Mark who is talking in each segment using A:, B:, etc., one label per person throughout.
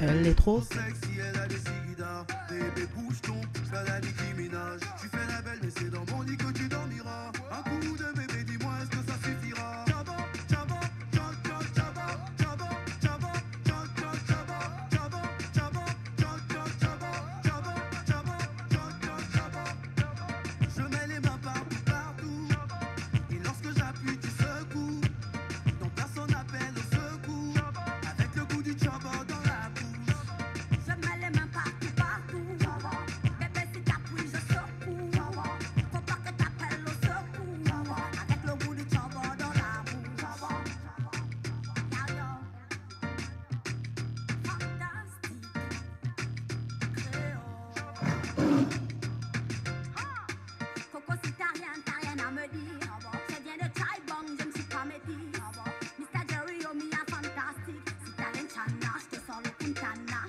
A: Elle est trop
B: sexy, elle a des sida. Bébé bouge ton, fais la Nicki Minaj. Tu fais la belle, mais c'est dans mon lit que tu dormiras. Un coup de bébé, dis-moi, est-ce que ça suffira? Jabba, jabba, jabba, jabba, jabba, jabba, jabba, jabba, jabba, jabba, jabba, jabba, jabba, jabba, jabba, jabba. Je mets les mains partout, partout. Et lorsque j'appuie, tu secoues. Donc personne appelle au secours. Avec le goût du jabba dans la bouche.
C: Je mets les mains partout, partout. Bébé, si t'appuies, je secoue. Faut pas que t'appelles au secours. Avec le goût du chavo dans la bouche. Fantastique. Créole. Coco, si t'as rien à me dire. Je viens de Taïbong, je ne suis pas métisse. Mr. Jerry, oh, mi a fantastique. Si t'as l'enchana, je te sors le puntana.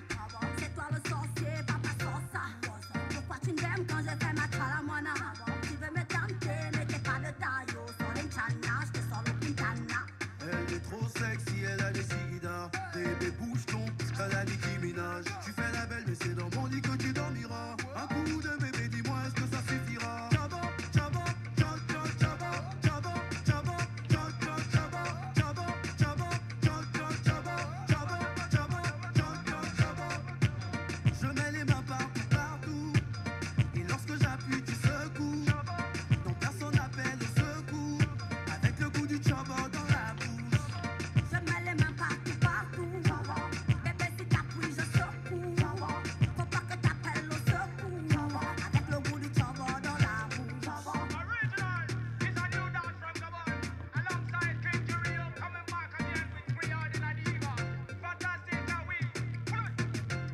C: C'est toi le sorcier, papa Sosa. Pourquoi tu m'aimes quand je fais ma chalamana? Tu veux me tenter, mais t'es pas de taille. Sors l'enchana, je te sors le puntana.
B: Elle est trop sexy, elle a des sida. Bébé bouge ton, fais la Nicki Minaj. Tu fais la belle, mais c'est dans mon lit que tu dormiras. Un coup de bébé, dis-moi, est-ce que ça suffira? Jabba, jabba, jabba, jabba, jabba, jabba, jabba, jabba, jabba, jabba, jabba, jabba, jabba, jabba, jabba, jabba. Je mets les mains partout, partout. Et lorsque j'appuie, tu secoues. Donc personne n'appelle au secours. Avec le goût du jabba dans la bouche.
C: Je mets les mains partout, partout. Bébé, si t'appuies, je secoue. Faut pas que t'appelles au secours. Avec le goût du chavo dans la bouche.
D: Original is a new dance from Gabon. Alongside King Jerry, coming back again with three ordinary diva. Fantastic, how we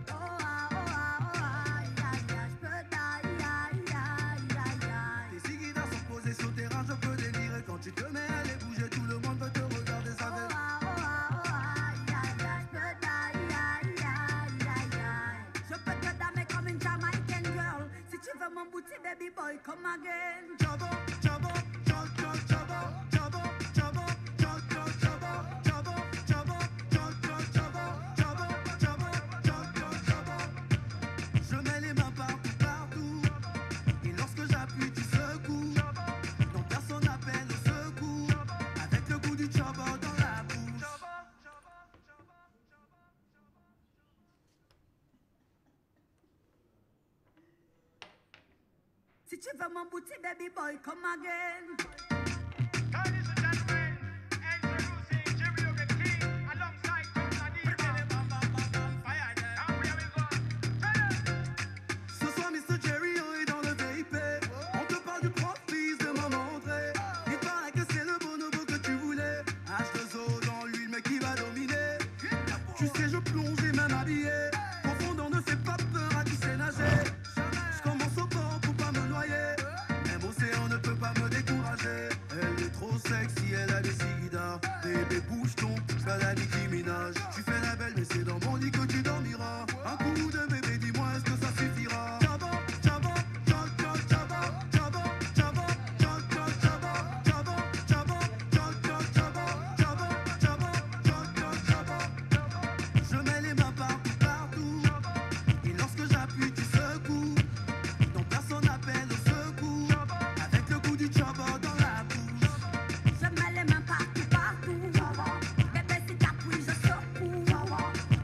C: Oh ah, oh ah, oh ah, j'peux tailler,
B: Tes siguidas sont posées sur terrain, je peux délirer. Quand tu te mets à les bouger, tout le monde peut te regarder. Ça
C: oh
B: fait
C: ah, oh ah, oh ah, j'peux tailler. Je peux te damer comme une Jamaican girl. Si tu veux mon booty, baby boy, come again.
B: jabba, jabba, jabba, jabba, jabba, jabba, jabba, jabba, jabba, jabba, jabba, jabba, jabba, jabba, jabba, jabba. Je mets les mains partout, partout. Et lorsque j'appuie, tu secoues. Donc personne n'appelle au secours. Avec le goût du jabba dans la bouche.
C: Si tu veux mon booty, baby boy, come again.
D: Ladies and gentlemen, introducing Jerry the King alongside Tonga Diva. And we will go.
B: Ce soir, Mr. Jerry est dans le VIP. On te parle du profil de ma montrée. Il paraît que c'est le bonobo que tu voulais. H2O dans l'huile, mais qui va dominer? Tu sais, je plonge et même habillé. Profondeur ne fait pas peur à qui sait nager. Je commence au port pour pas me noyer. Même océan ne peut pas me décourager. Elle est trop sexy, elle a des sida. Bébé bouge ton, fais la Nicki Minaj. Tu fais la belle, mais c'est dans mon lit que tu dormiras. Un coup de bébé, dis-moi, est-ce que ça suffira? Jabba, jabba, jabba, jabba, jabba, jabba, jabba, jabba, jabba, jabba, jabba, jabba, jabba, jabba, jabba. Je mets les mains partout, partout. Et lorsque j'appuie, tu secoues. Donc personne n'appelle au secours. Avec le goût du jabba dans la bouche.
C: Je mets les mains partout, partout. Bébé, si t'appuies, je secoue.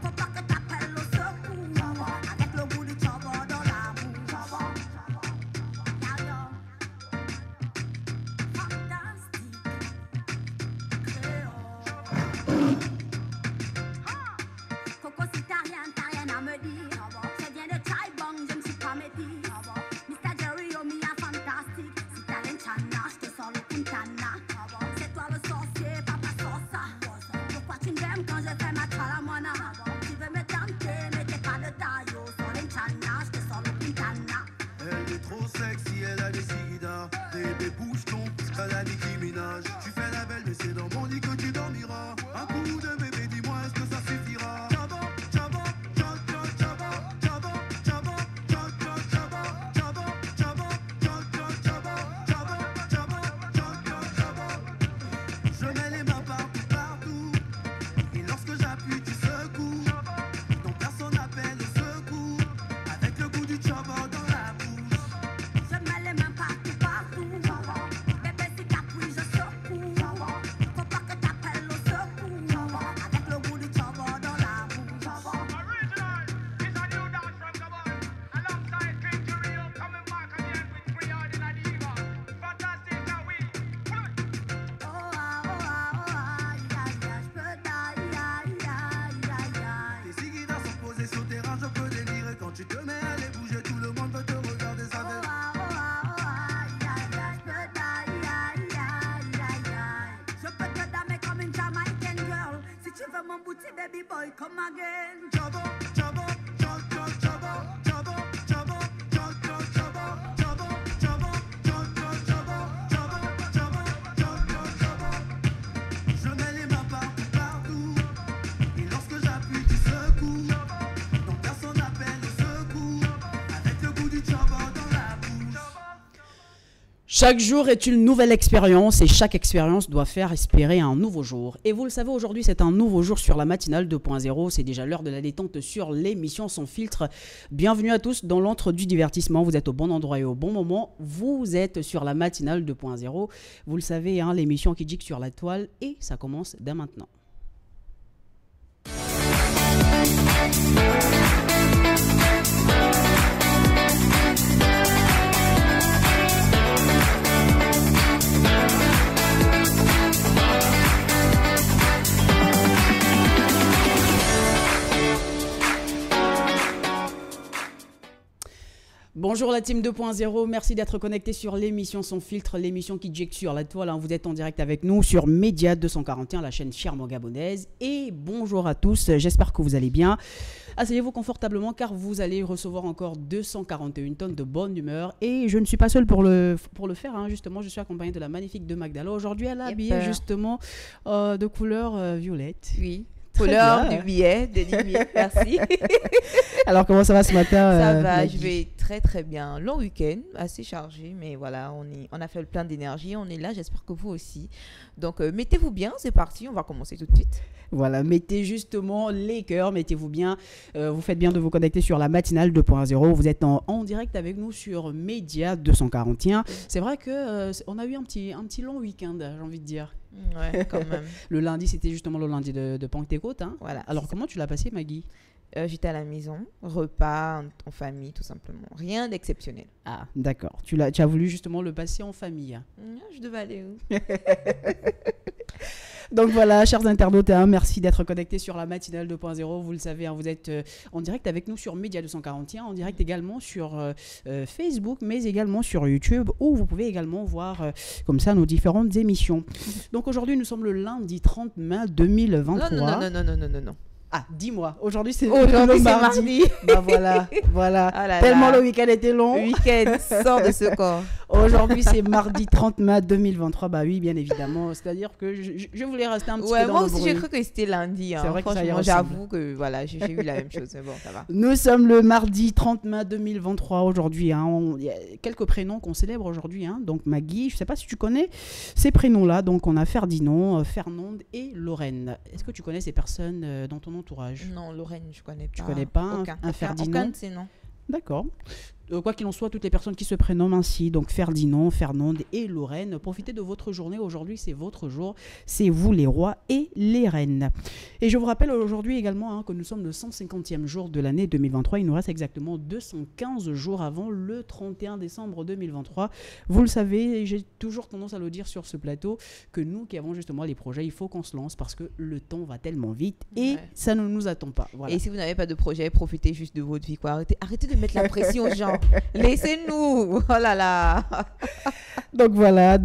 C: Faut pas que t'appelles au secours. Avec le goût du chavo dans la bouche. Fantastique. Créole. Coco, si t'as rien à me dire. Je viens de Taïbong, je ne suis pas métisse. Mr. Jerry, oh, mi a fantastique. Si t'as l'enchana, je te sors le puntana. C'est toi le sorcier, papa Sosa. Pourquoi tu m'aimes quand je fais ma chalamana? Tu veux me tenter, mais t'es pas de taille. Sors l'enchana, je te sors le puntana.
B: Elle est trop sexy, elle a des sida. Bébé bouge ton, fais la Nicki Minaj. Tu fais la belle, mais c'est dans mon lit que tu dormiras. Un coup de
C: mon booty baby boy, come again.
B: Trouble, trouble, trouble, trouble, trouble, trouble, trouble, trouble, trouble, trouble, trouble, trouble, trouble, trouble. Je mets les mains partout, et lorsque j'appuie tu secoues, donc personne n'appelle le secours, avec le goût du trouble dans la bouche.
A: Chaque jour est une nouvelle expérience et chaque expérience doit faire espérer un nouveau jour. Et vous le savez, aujourd'hui c'est un nouveau jour sur la matinale 2.0. C'est déjà l'heure de la détente sur l'émission Sans filtre. Bienvenue à tous dans l'antre du divertissement. Vous êtes au bon endroit et au bon moment. Vous êtes sur la matinale 2.0. Vous le savez, hein, l'émission qui gigue sur la toile et ça commence dès maintenant. Bonjour la team 2.0, merci d'être connecté sur l'émission Sans filtre, l'émission qui gigue sur la toile. Vous êtes en direct avec nous sur Média 241, la chaîne fièrement gabonaise. Et bonjour à tous, j'espère que vous allez bien. Asseyez-vous confortablement car vous allez recevoir encore 241 tonnes de bonne humeur. Et je ne suis pas seule pour le faire, hein. Justement, je suis accompagnée de la magnifique de Magdala. Aujourd'hui, elle est habillée justement de couleur violette.
E: Oui. Couleur du billet, de lumière, merci.
A: Alors, comment ça va ce matin
E: Ça va, je vais très très bien. Long week-end, assez chargé, mais voilà, on a fait le plein d'énergie, on est là, j'espère que vous aussi. Donc, mettez-vous bien, c'est parti, on va commencer tout de suite.
A: Voilà, mettez justement les cœurs, mettez-vous bien. Vous faites bien de vous connecter sur la matinale 2.0. Vous êtes en direct avec nous sur Média 241. C'est vrai qu'on a eu un petit long week-end, j'ai envie de dire.
E: Ouais, quand même.
A: Le lundi, c'était justement le lundi de Pentecôte. Hein.
E: Voilà.
A: Alors, comment tu l'as passé, Maggie?
E: J'étais à la maison, repas en famille, tout simplement. Rien d'exceptionnel.
A: Ah, d'accord. Tu as voulu justement le passer en famille.
E: Je devais aller où?
A: Donc voilà, chers internautes, hein, merci d'être connectés sur la matinale 2.0. Vous le savez, hein, vous êtes en direct avec nous sur Média 241, en direct également sur Facebook, mais également sur YouTube, où vous pouvez également voir comme ça nos différentes émissions. Donc aujourd'hui, nous sommes le lundi 30 mai 2023.
E: Non.
A: Ah, dis-moi, aujourd'hui c'est
E: mardi.
A: Bah voilà.
E: Oh là
A: Tellement
E: là.
A: le week-end était long.
E: Le week-end sort de ce corps.
A: Aujourd'hui, c'est mardi 30 mai 2023. Bah oui, bien évidemment. C'est-à-dire que je voulais rester un petit peu dans
E: moi
A: le
E: aussi,
A: bruit.
E: j'ai cru que c'était lundi. Hein.
A: C'est vrai que ça y
E: franchement,
A: ressemble.
E: j'avoue que voilà, j'ai eu la même chose. Mais bon, ça va.
A: Nous sommes le mardi 30 mai 2023 aujourd'hui. Hein. Il y a quelques prénoms qu'on célèbre aujourd'hui. Hein. Donc Maggie, je ne sais pas si tu connais ces prénoms-là. Donc on a Ferdinand, Fernande et Lorraine. Est-ce que tu connais ces personnes dans ton entourage?
E: Non, Lorraine, je connais pas.
A: Tu connais pas
E: aucun.
A: un Ferdinand?
E: Aucun de ces noms.
A: D'accord. Quoi qu'il en soit, toutes les personnes qui se prénomment ainsi, donc Ferdinand, Fernande et Lorraine, profitez de votre journée. Aujourd'hui, c'est votre jour. C'est vous les rois et les reines. Et je vous rappelle aujourd'hui également que nous sommes le 150e jour de l'année 2023. Il nous reste exactement 215 jours avant le 31 décembre 2023. Vous le savez, j'ai toujours tendance à le dire sur ce plateau, que nous qui avons justement les projets, il faut qu'on se lance parce que le temps va tellement vite et ça ne nous attend pas. Voilà.
E: Et si vous n'avez pas de projet, profitez juste de votre vie. Quoi. Arrêtez de mettre la pression aux gens. Laissez-nous. Oh là là.
A: Donc voilà,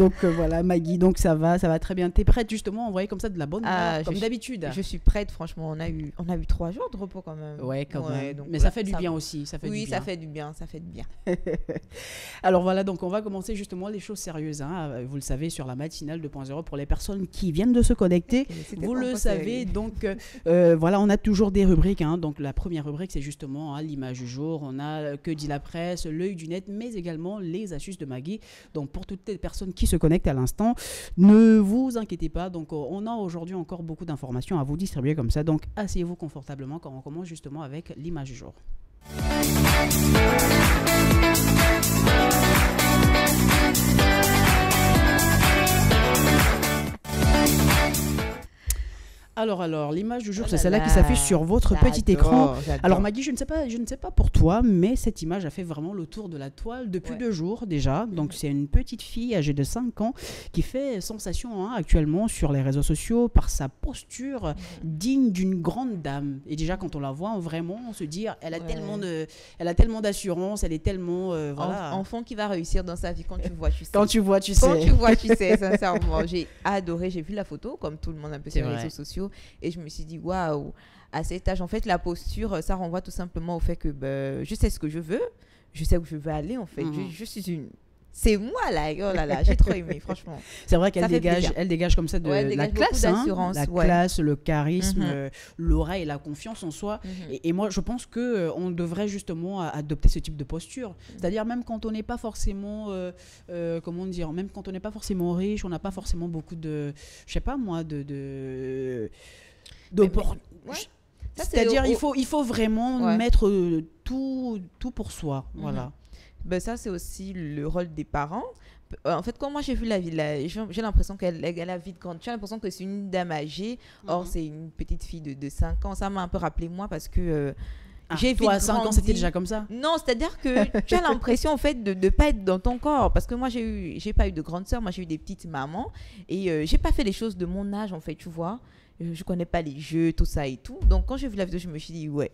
A: Maggie, donc ça va très bien. T'es prête justement à envoyer comme ça de la bonne humeur, comme d'habitude?
E: Je suis prête, franchement. On a eu 3 jours de repos quand même.
A: Ouais, quand même.
E: Donc,
A: mais ça fait du bien aussi. Ça fait
E: ça fait du bien.
A: Alors voilà, donc on va commencer justement les choses sérieuses. Hein. Vous le savez, sur la matinale 2.0, pour les personnes qui viennent de se connecter, vous le savez. Donc voilà, on a toujours des rubriques. Hein. Donc la première rubrique, c'est justement l'image du jour. On a que dit la presse, l'œil du net, mais également les astuces de Maggie. Donc pour toutes les personnes qui se connectent à l'instant, ne vous inquiétez pas. Donc on a aujourd'hui encore beaucoup d'informations à vous distribuer comme ça. Donc asseyez-vous confortablement quand on commence justement avec l'image du jour. Alors, l'image du jour, c'est celle-là qui s'affiche sur votre petit écran. Alors Maggie, je ne sais pas pour toi, mais cette image a fait vraiment le tour de la toile depuis 2 jours déjà. Donc c'est une petite fille âgée de 5 ans qui fait sensation actuellement sur les réseaux sociaux par sa posture digne d'une grande dame. Et déjà quand on la voit, vraiment, on se dit, elle a tellement d'assurance, elle est tellement...
E: Enfant qui va réussir dans sa vie, quand tu vois, tu sais.
A: Quand tu vois, tu sais.
E: Quand tu vois, tu sais, sincèrement. J'ai adoré, j'ai vu la photo, comme tout le monde un peu sur les réseaux sociaux. photos et je me suis dit, waouh, à cet âge, en fait, la posture, ça renvoie tout simplement au fait que je sais ce que je veux, je sais où je veux aller, en fait. Je suis une... C'est moi, là. Oh là là, j'ai trop aimé, franchement.
A: C'est vrai qu'elle
E: Ça fait plaisir.
A: dégage comme ça de
E: Ouais, elle
A: la
E: dégage beaucoup
A: classe, hein,
E: d'assurance,
A: la
E: ouais.
A: classe, le charisme,
E: Mhm.
A: l'aura et la confiance en soi. Et moi, je pense que on devrait justement adopter ce type de posture. C'est-à-dire même quand on n'est pas forcément, comment dire, même quand on n'est pas forcément riche, on n'a pas forcément beaucoup de, je sais pas moi, d'oppor-
E: Ouais. Ça, c'est
A: C'est-à-dire
E: au-
A: il faut vraiment
E: Ouais.
A: mettre tout pour soi. Voilà.
E: Ça, c'est aussi le rôle des parents. En fait, quand moi j'ai vu la vie, j'ai l'impression qu'elle a la vie de grande. J'ai l'impression que c'est une dame âgée. Or, c'est une petite fille de 5 ans. Ça m'a un peu rappelé moi parce que j'ai
A: Toi, à
E: vite
A: 5 ans,
E: grandi.
A: c'était déjà comme ça.
E: Non, c'est-à-dire que tu as l'impression en fait de ne pas être dans ton corps. Parce que moi, j'ai pas eu de grande sœur. Moi, j'ai eu des petites mamans. Et j'ai pas fait les choses de mon âge, en fait, tu vois. Je connais pas les jeux, tout ça et tout. Donc, quand j'ai vu la vidéo, je me suis dit, ouais.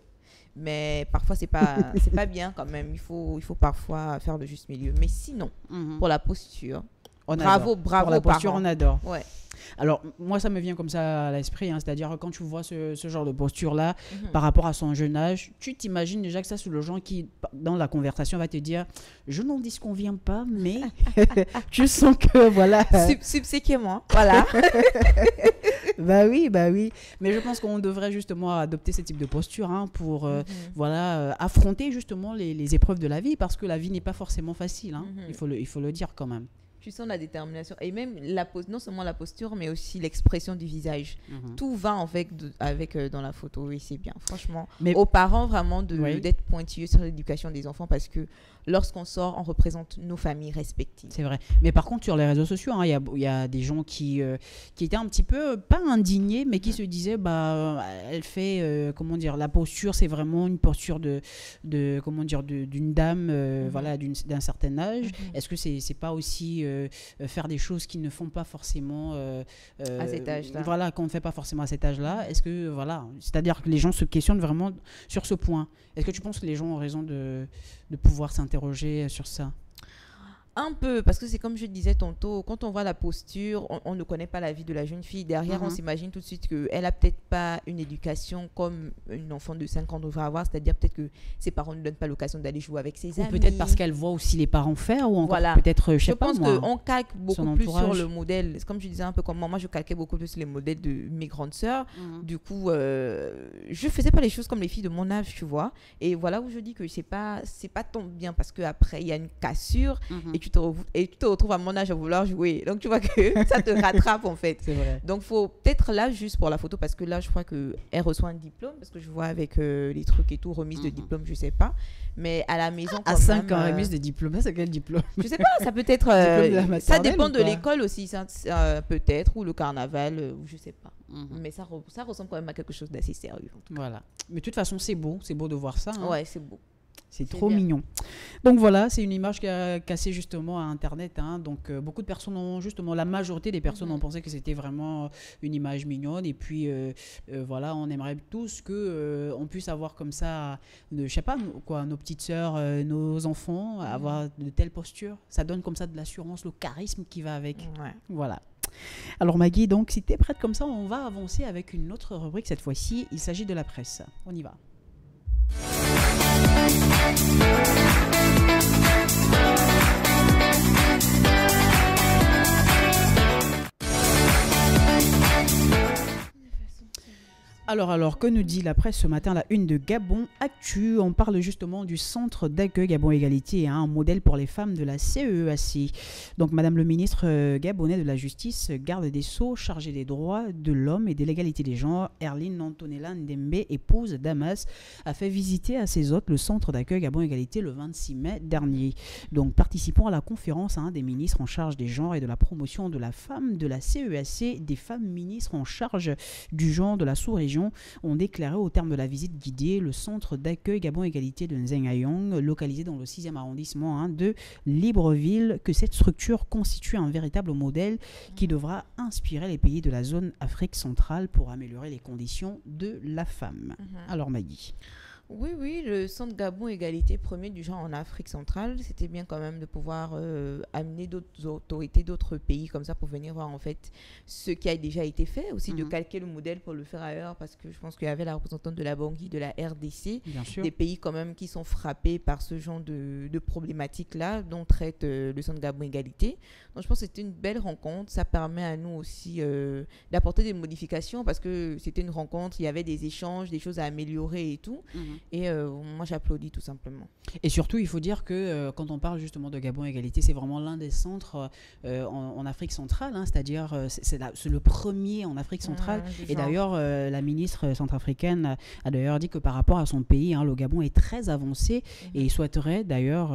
E: Mais parfois, c'est pas bien quand même. Il faut parfois faire le juste milieu. Mais sinon, pour la posture,
A: On
E: bravo,
A: adore.
E: bravo
A: Pour la
E: aux
A: posture,
E: parents.
A: on adore.
E: Ouais.
A: Alors, moi, ça me vient comme ça à l'esprit, hein, c'est-à-dire quand tu vois ce genre de posture-là par rapport à son jeune âge, tu t'imagines déjà que ça, c'est le genre qui, dans la conversation, va te dire « Je n'en disconviens pas, mais tu sens que, voilà...
E: Subséquemment, voilà.
A: Bah oui. Mais je pense qu'on devrait justement adopter ce type de posture hein, pour affronter justement les épreuves de la vie, parce que la vie n'est pas forcément facile, hein. Il faut le dire quand même.
E: Tu sens la détermination et même non seulement la posture mais aussi l'expression du visage. Tout va en fait avec dans la photo et c'est bien franchement.
A: Mais-
E: Aux parents vraiment
A: Oui.
E: d'être pointilleux sur l'éducation des enfants parce que lorsqu'on sort on représente nos familles respectives.
A: C'est vrai. Mais par contre, sur les réseaux sociaux, hein, il y a des gens qui étaient un petit peu, pas indignés, mais qui se disaient, elle fait, comment dire, la posture, c'est vraiment une posture comment dire, d'une dame, voilà, d'un certain âge. Est-ce que c'est pas aussi faire des choses qui ne font pas forcément...
E: À cet âge-là.
A: Voilà, qu'on ne fait pas forcément à cet âge-là. Est-ce que, voilà, c'est-à-dire que les gens se questionnent vraiment sur ce point. Est-ce que tu penses que les gens ont raison de pouvoir s'interroger sur ça?
E: Un peu, parce que c'est comme je disais tantôt, quand on voit la posture, on ne connaît pas la vie de la jeune fille. Derrière, on s'imagine tout de suite qu'elle a peut-être pas une éducation comme une enfant de 5 ans devrait avoir, c'est-à-dire peut-être que ses parents ne donnent pas l'occasion d'aller jouer avec ses
A: Ou
E: amis.
A: peut-être parce qu'elle voit aussi les parents faire, ou encore
E: Voilà.
A: peut-être, je sais
E: Je
A: pas
E: pense
A: moi.
E: qu'on calque beaucoup
A: son
E: plus sur
A: entourage.
E: le modèle. C'est comme je disais un peu comme moi, je calquais beaucoup plus les modèles de mes grandes sœurs. Du coup, je faisais pas les choses comme les filles de mon âge, tu vois. Et voilà où je dis que c'est pas tant bien parce qu'après, il y a une cassure et tu te retrouves à mon âge à vouloir jouer. Donc, tu vois que ça te rattrape en fait.
A: C'est vrai.
E: Donc, faut peut-être là, juste pour la photo, parce que là, je crois qu'elle reçoit un diplôme, parce que je vois avec les trucs et tout, remise de diplôme, je sais pas. Mais à la maison,
A: À
E: quand
A: 5
E: même,
A: ans, remise de diplôme. C'est quel diplôme?
E: je sais pas, ça peut être.
A: Diplôme de la
E: Ça
A: maternelle
E: dépend
A: ou
E: de
A: quoi?
E: l'école aussi, peut-être, ou le carnaval, ou je sais pas. Mais ça ressemble quand même à quelque chose d'assez sérieux.
A: Voilà. Mais de toute façon, c'est beau de voir ça. Hein.
E: Ouais, c'est beau.
A: C'est
E: C'est
A: trop
E: bien.
A: mignon. Donc voilà, c'est une image qui a cassé justement à Internet. Hein. Donc beaucoup de personnes ont justement, la majorité des personnes ont pensé que c'était vraiment une image mignonne. Et puis voilà, on aimerait tous que on puisse avoir comme ça, je sais pas quoi, nos petites sœurs, nos enfants, avoir de telles postures. Ça donne comme ça de l'assurance, le charisme qui va avec.
E: Ouais.
A: Voilà. Alors Maggie, donc si tu es prête comme ça, on va avancer avec une autre rubrique cette fois-ci. Il s'agit de la presse. On y va. Alors, que nous dit la presse ce matin, la une de Gabon Actu? On parle justement du centre d'accueil Gabon Égalité, hein, un modèle pour les femmes de la CEAC. Donc, Madame le ministre gabonais de la Justice, garde des Sceaux, chargée des droits de l'homme et de l'égalité des genres, Erline Antonella Ndembe, épouse Damas, a fait visiter à ses hôtes le centre d'accueil Gabon Égalité le 26 mai dernier. Donc, participant à la conférence des ministres en charge des genres et de la promotion de la femme de la CEAC, des femmes ministres en charge du genre de la sous-région ont déclaré au terme de la visite guidée le centre d'accueil Gabon Égalité de Nzengayong, localisé dans le 6e arrondissement de Libreville, que cette structure constitue un véritable modèle qui devra inspirer les pays de la zone Afrique centrale pour améliorer les conditions de la femme. Alors Maggie.
E: Oui, le Centre Gabon Égalité premier du genre en Afrique centrale, c'était bien quand même de pouvoir amener d'autres autorités d'autres pays comme ça pour venir voir en fait ce qui a déjà été fait, aussi de
A: Mhm.
E: calquer le modèle pour le faire ailleurs, parce que je pense qu'il y avait la représentante de la Bangui, de la RDC,
A: Bien sûr.
E: des pays quand même qui sont frappés par ce genre de problématiques-là dont traite le Centre Gabon Égalité. Donc je pense que c'était une belle rencontre, ça permet à nous aussi d'apporter des modifications parce que c'était une rencontre, il y avait des échanges, des choses à améliorer et tout.
A: Mhm.
E: Et moi, j'applaudis tout simplement.
A: Et surtout, il faut dire que quand on parle justement de Gabon Égalité, c'est vraiment l'un des centres en Afrique centrale, hein, c'est-à-dire c'est le premier en Afrique centrale.
E: Du
A: Et
E: genre.
A: d'ailleurs, la ministre centrafricaine a d'ailleurs dit que par rapport à son pays, hein, le Gabon est très avancé et il souhaiterait d'ailleurs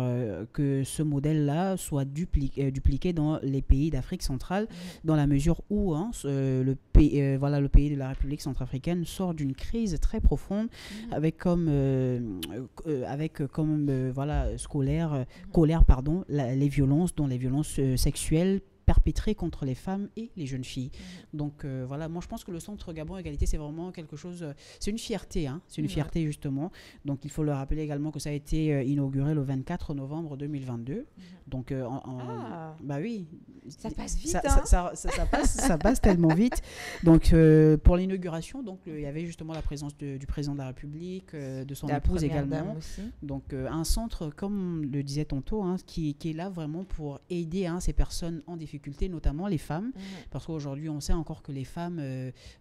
A: que ce modèle-là soit dupliqué dans les pays d'Afrique centrale, dans la mesure où hein, le pays de la République centrafricaine sort d'une crise très profonde avec comme colère pardon les violences dont les violences sexuelles perpétrées contre les femmes et les jeunes filles. Donc voilà, moi je pense que le Centre Gabon Égalité c'est vraiment quelque chose, c'est une fierté, hein, c'est une fierté justement. Donc il faut le rappeler également que ça a été inauguré le 24 novembre 2022. Donc bah oui,
E: Ça passe vite,
A: ça,
E: hein.
A: ça passe tellement vite. Donc pour l'inauguration, donc il y avait justement la présence du président de la République, de son
E: La
A: épouse
E: première
A: également.
E: dame aussi.
A: Donc un centre, comme le disait tantôt, hein, qui est là vraiment pour aider hein, ces personnes en difficulté, notamment les femmes, parce qu'aujourd'hui on sait encore que les femmes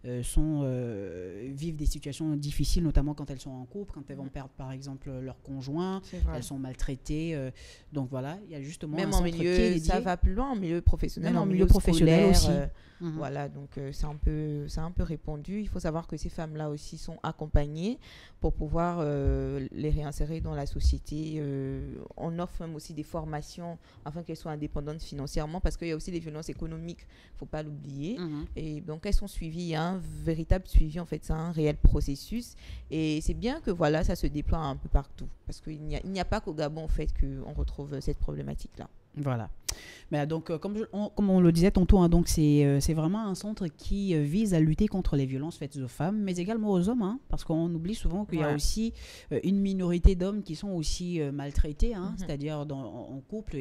A: vivent des situations difficiles, notamment quand elles sont en couple, quand elles vont perdre par exemple leur conjoint,
E: C'est vrai.
A: elles sont maltraitées. Donc voilà, il y a justement
E: Même
A: un
E: en
A: centre qui est
E: milieu,
A: dédié.
E: ça va plus loin, en milieu professionnel,
A: Même
E: en
A: en
E: milieu
A: milieu professionnel
E: scolaire,
A: aussi. Mhm.
E: Voilà, donc c'est un peu répandu. Il faut savoir que ces femmes-là aussi sont accompagnées pour pouvoir les réinsérer dans la société. On offre même aussi des formations afin qu'elles soient indépendantes financièrement, parce qu'il y a aussi des violences économiques, il ne faut pas l'oublier.
A: Mhm.
E: Et donc elles sont suivies, il y a un véritable suivi, en fait, c'est un réel processus. Et c'est bien que voilà, ça se déploie un peu partout, parce qu'il n'y a pas qu'au Gabon, en fait, qu'on retrouve cette problématique-là.
A: Voilà. Mais donc, comme on le disait tantôt, hein, donc c'est vraiment un centre qui vise à lutter contre les violences faites aux femmes, mais également aux hommes, hein, parce qu'on oublie souvent qu'il y a
E: Ouais.
A: aussi une minorité d'hommes qui sont aussi maltraités, hein, c'est-à-dire en couple.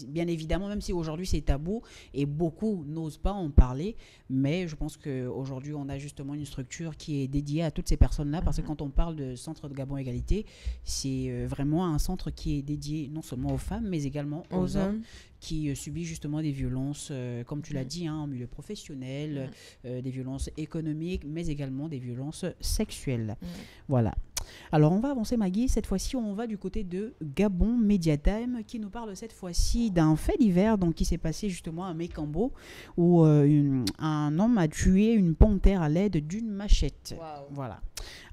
A: Bien évidemment, même si aujourd'hui c'est tabou et beaucoup n'osent pas en parler, mais je pense qu'aujourd'hui on a justement une structure qui est dédiée à toutes ces personnes-là, parce que quand on parle de centre de Gabon Égalité, c'est vraiment un centre qui est dédié non seulement aux femmes, mais également aux hommes qui subit justement des violences, comme tu l'as dit, hein, en milieu professionnel, des violences économiques, mais également des violences sexuelles. Voilà. Alors, on va avancer, Maggie. Cette fois-ci, on va du côté de Gabon Media Time, qui nous parle cette fois-ci d'un fait divers donc, qui s'est passé justement à Mekambo, où un homme a tué une panthère à l'aide d'une machette.
E: Wow.
A: Voilà.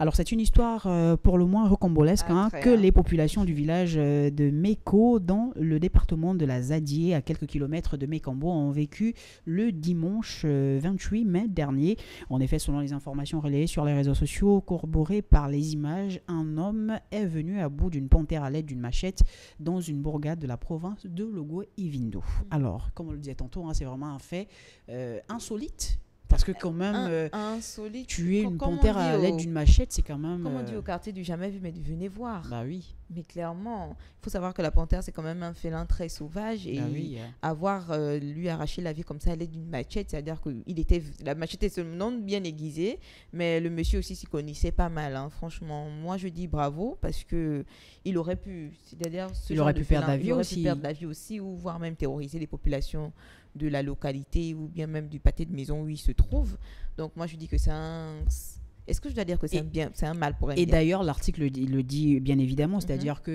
A: Alors, c'est une histoire pour le moins rocambolesque que les populations du village de Meko, dans le département de la Zadie, à quelques kilomètres de Mekambo, ont vécu le dimanche 28 mai dernier. En effet, selon les informations relayées sur les réseaux sociaux, corroborées par les images, un homme est venu à bout d'une panthère à l'aide d'une machette dans une bourgade de la province de Logo-Ivindo. Alors, comme on le disait tantôt, hein, c'est vraiment un fait insolite. Parce que quand même,
E: insolite.
A: tuer une
E: Comme on
A: panthère
E: dit
A: à l'aide d'une machette, c'est quand même...
E: Comme on dit au quartier du jamais vu, mais du venez voir.
A: Bah oui.
E: Mais clairement, il faut savoir que la panthère, c'est quand même un félin très sauvage. Et
A: Bah oui.
E: avoir lui arraché la vie comme ça à l'aide d'une machette, c'est-à-dire que la machette était seulement bien aiguisée, mais le monsieur aussi s'y connaissait pas mal. Hein. Franchement, moi je dis bravo, parce que il aurait pu, c'est-à-dire
A: Il aurait pu perdre la vie
E: il aurait
A: aussi.
E: pu perdre la vie aussi, ou voire même terroriser les populations de la localité, ou bien même du pâté de maison où il se trouve. Donc moi je dis que c'est un... Est-ce que je dois dire que c'est un mal pour un
A: Et
E: bien?
A: d'ailleurs, l'article le dit bien évidemment, c'est-à-dire que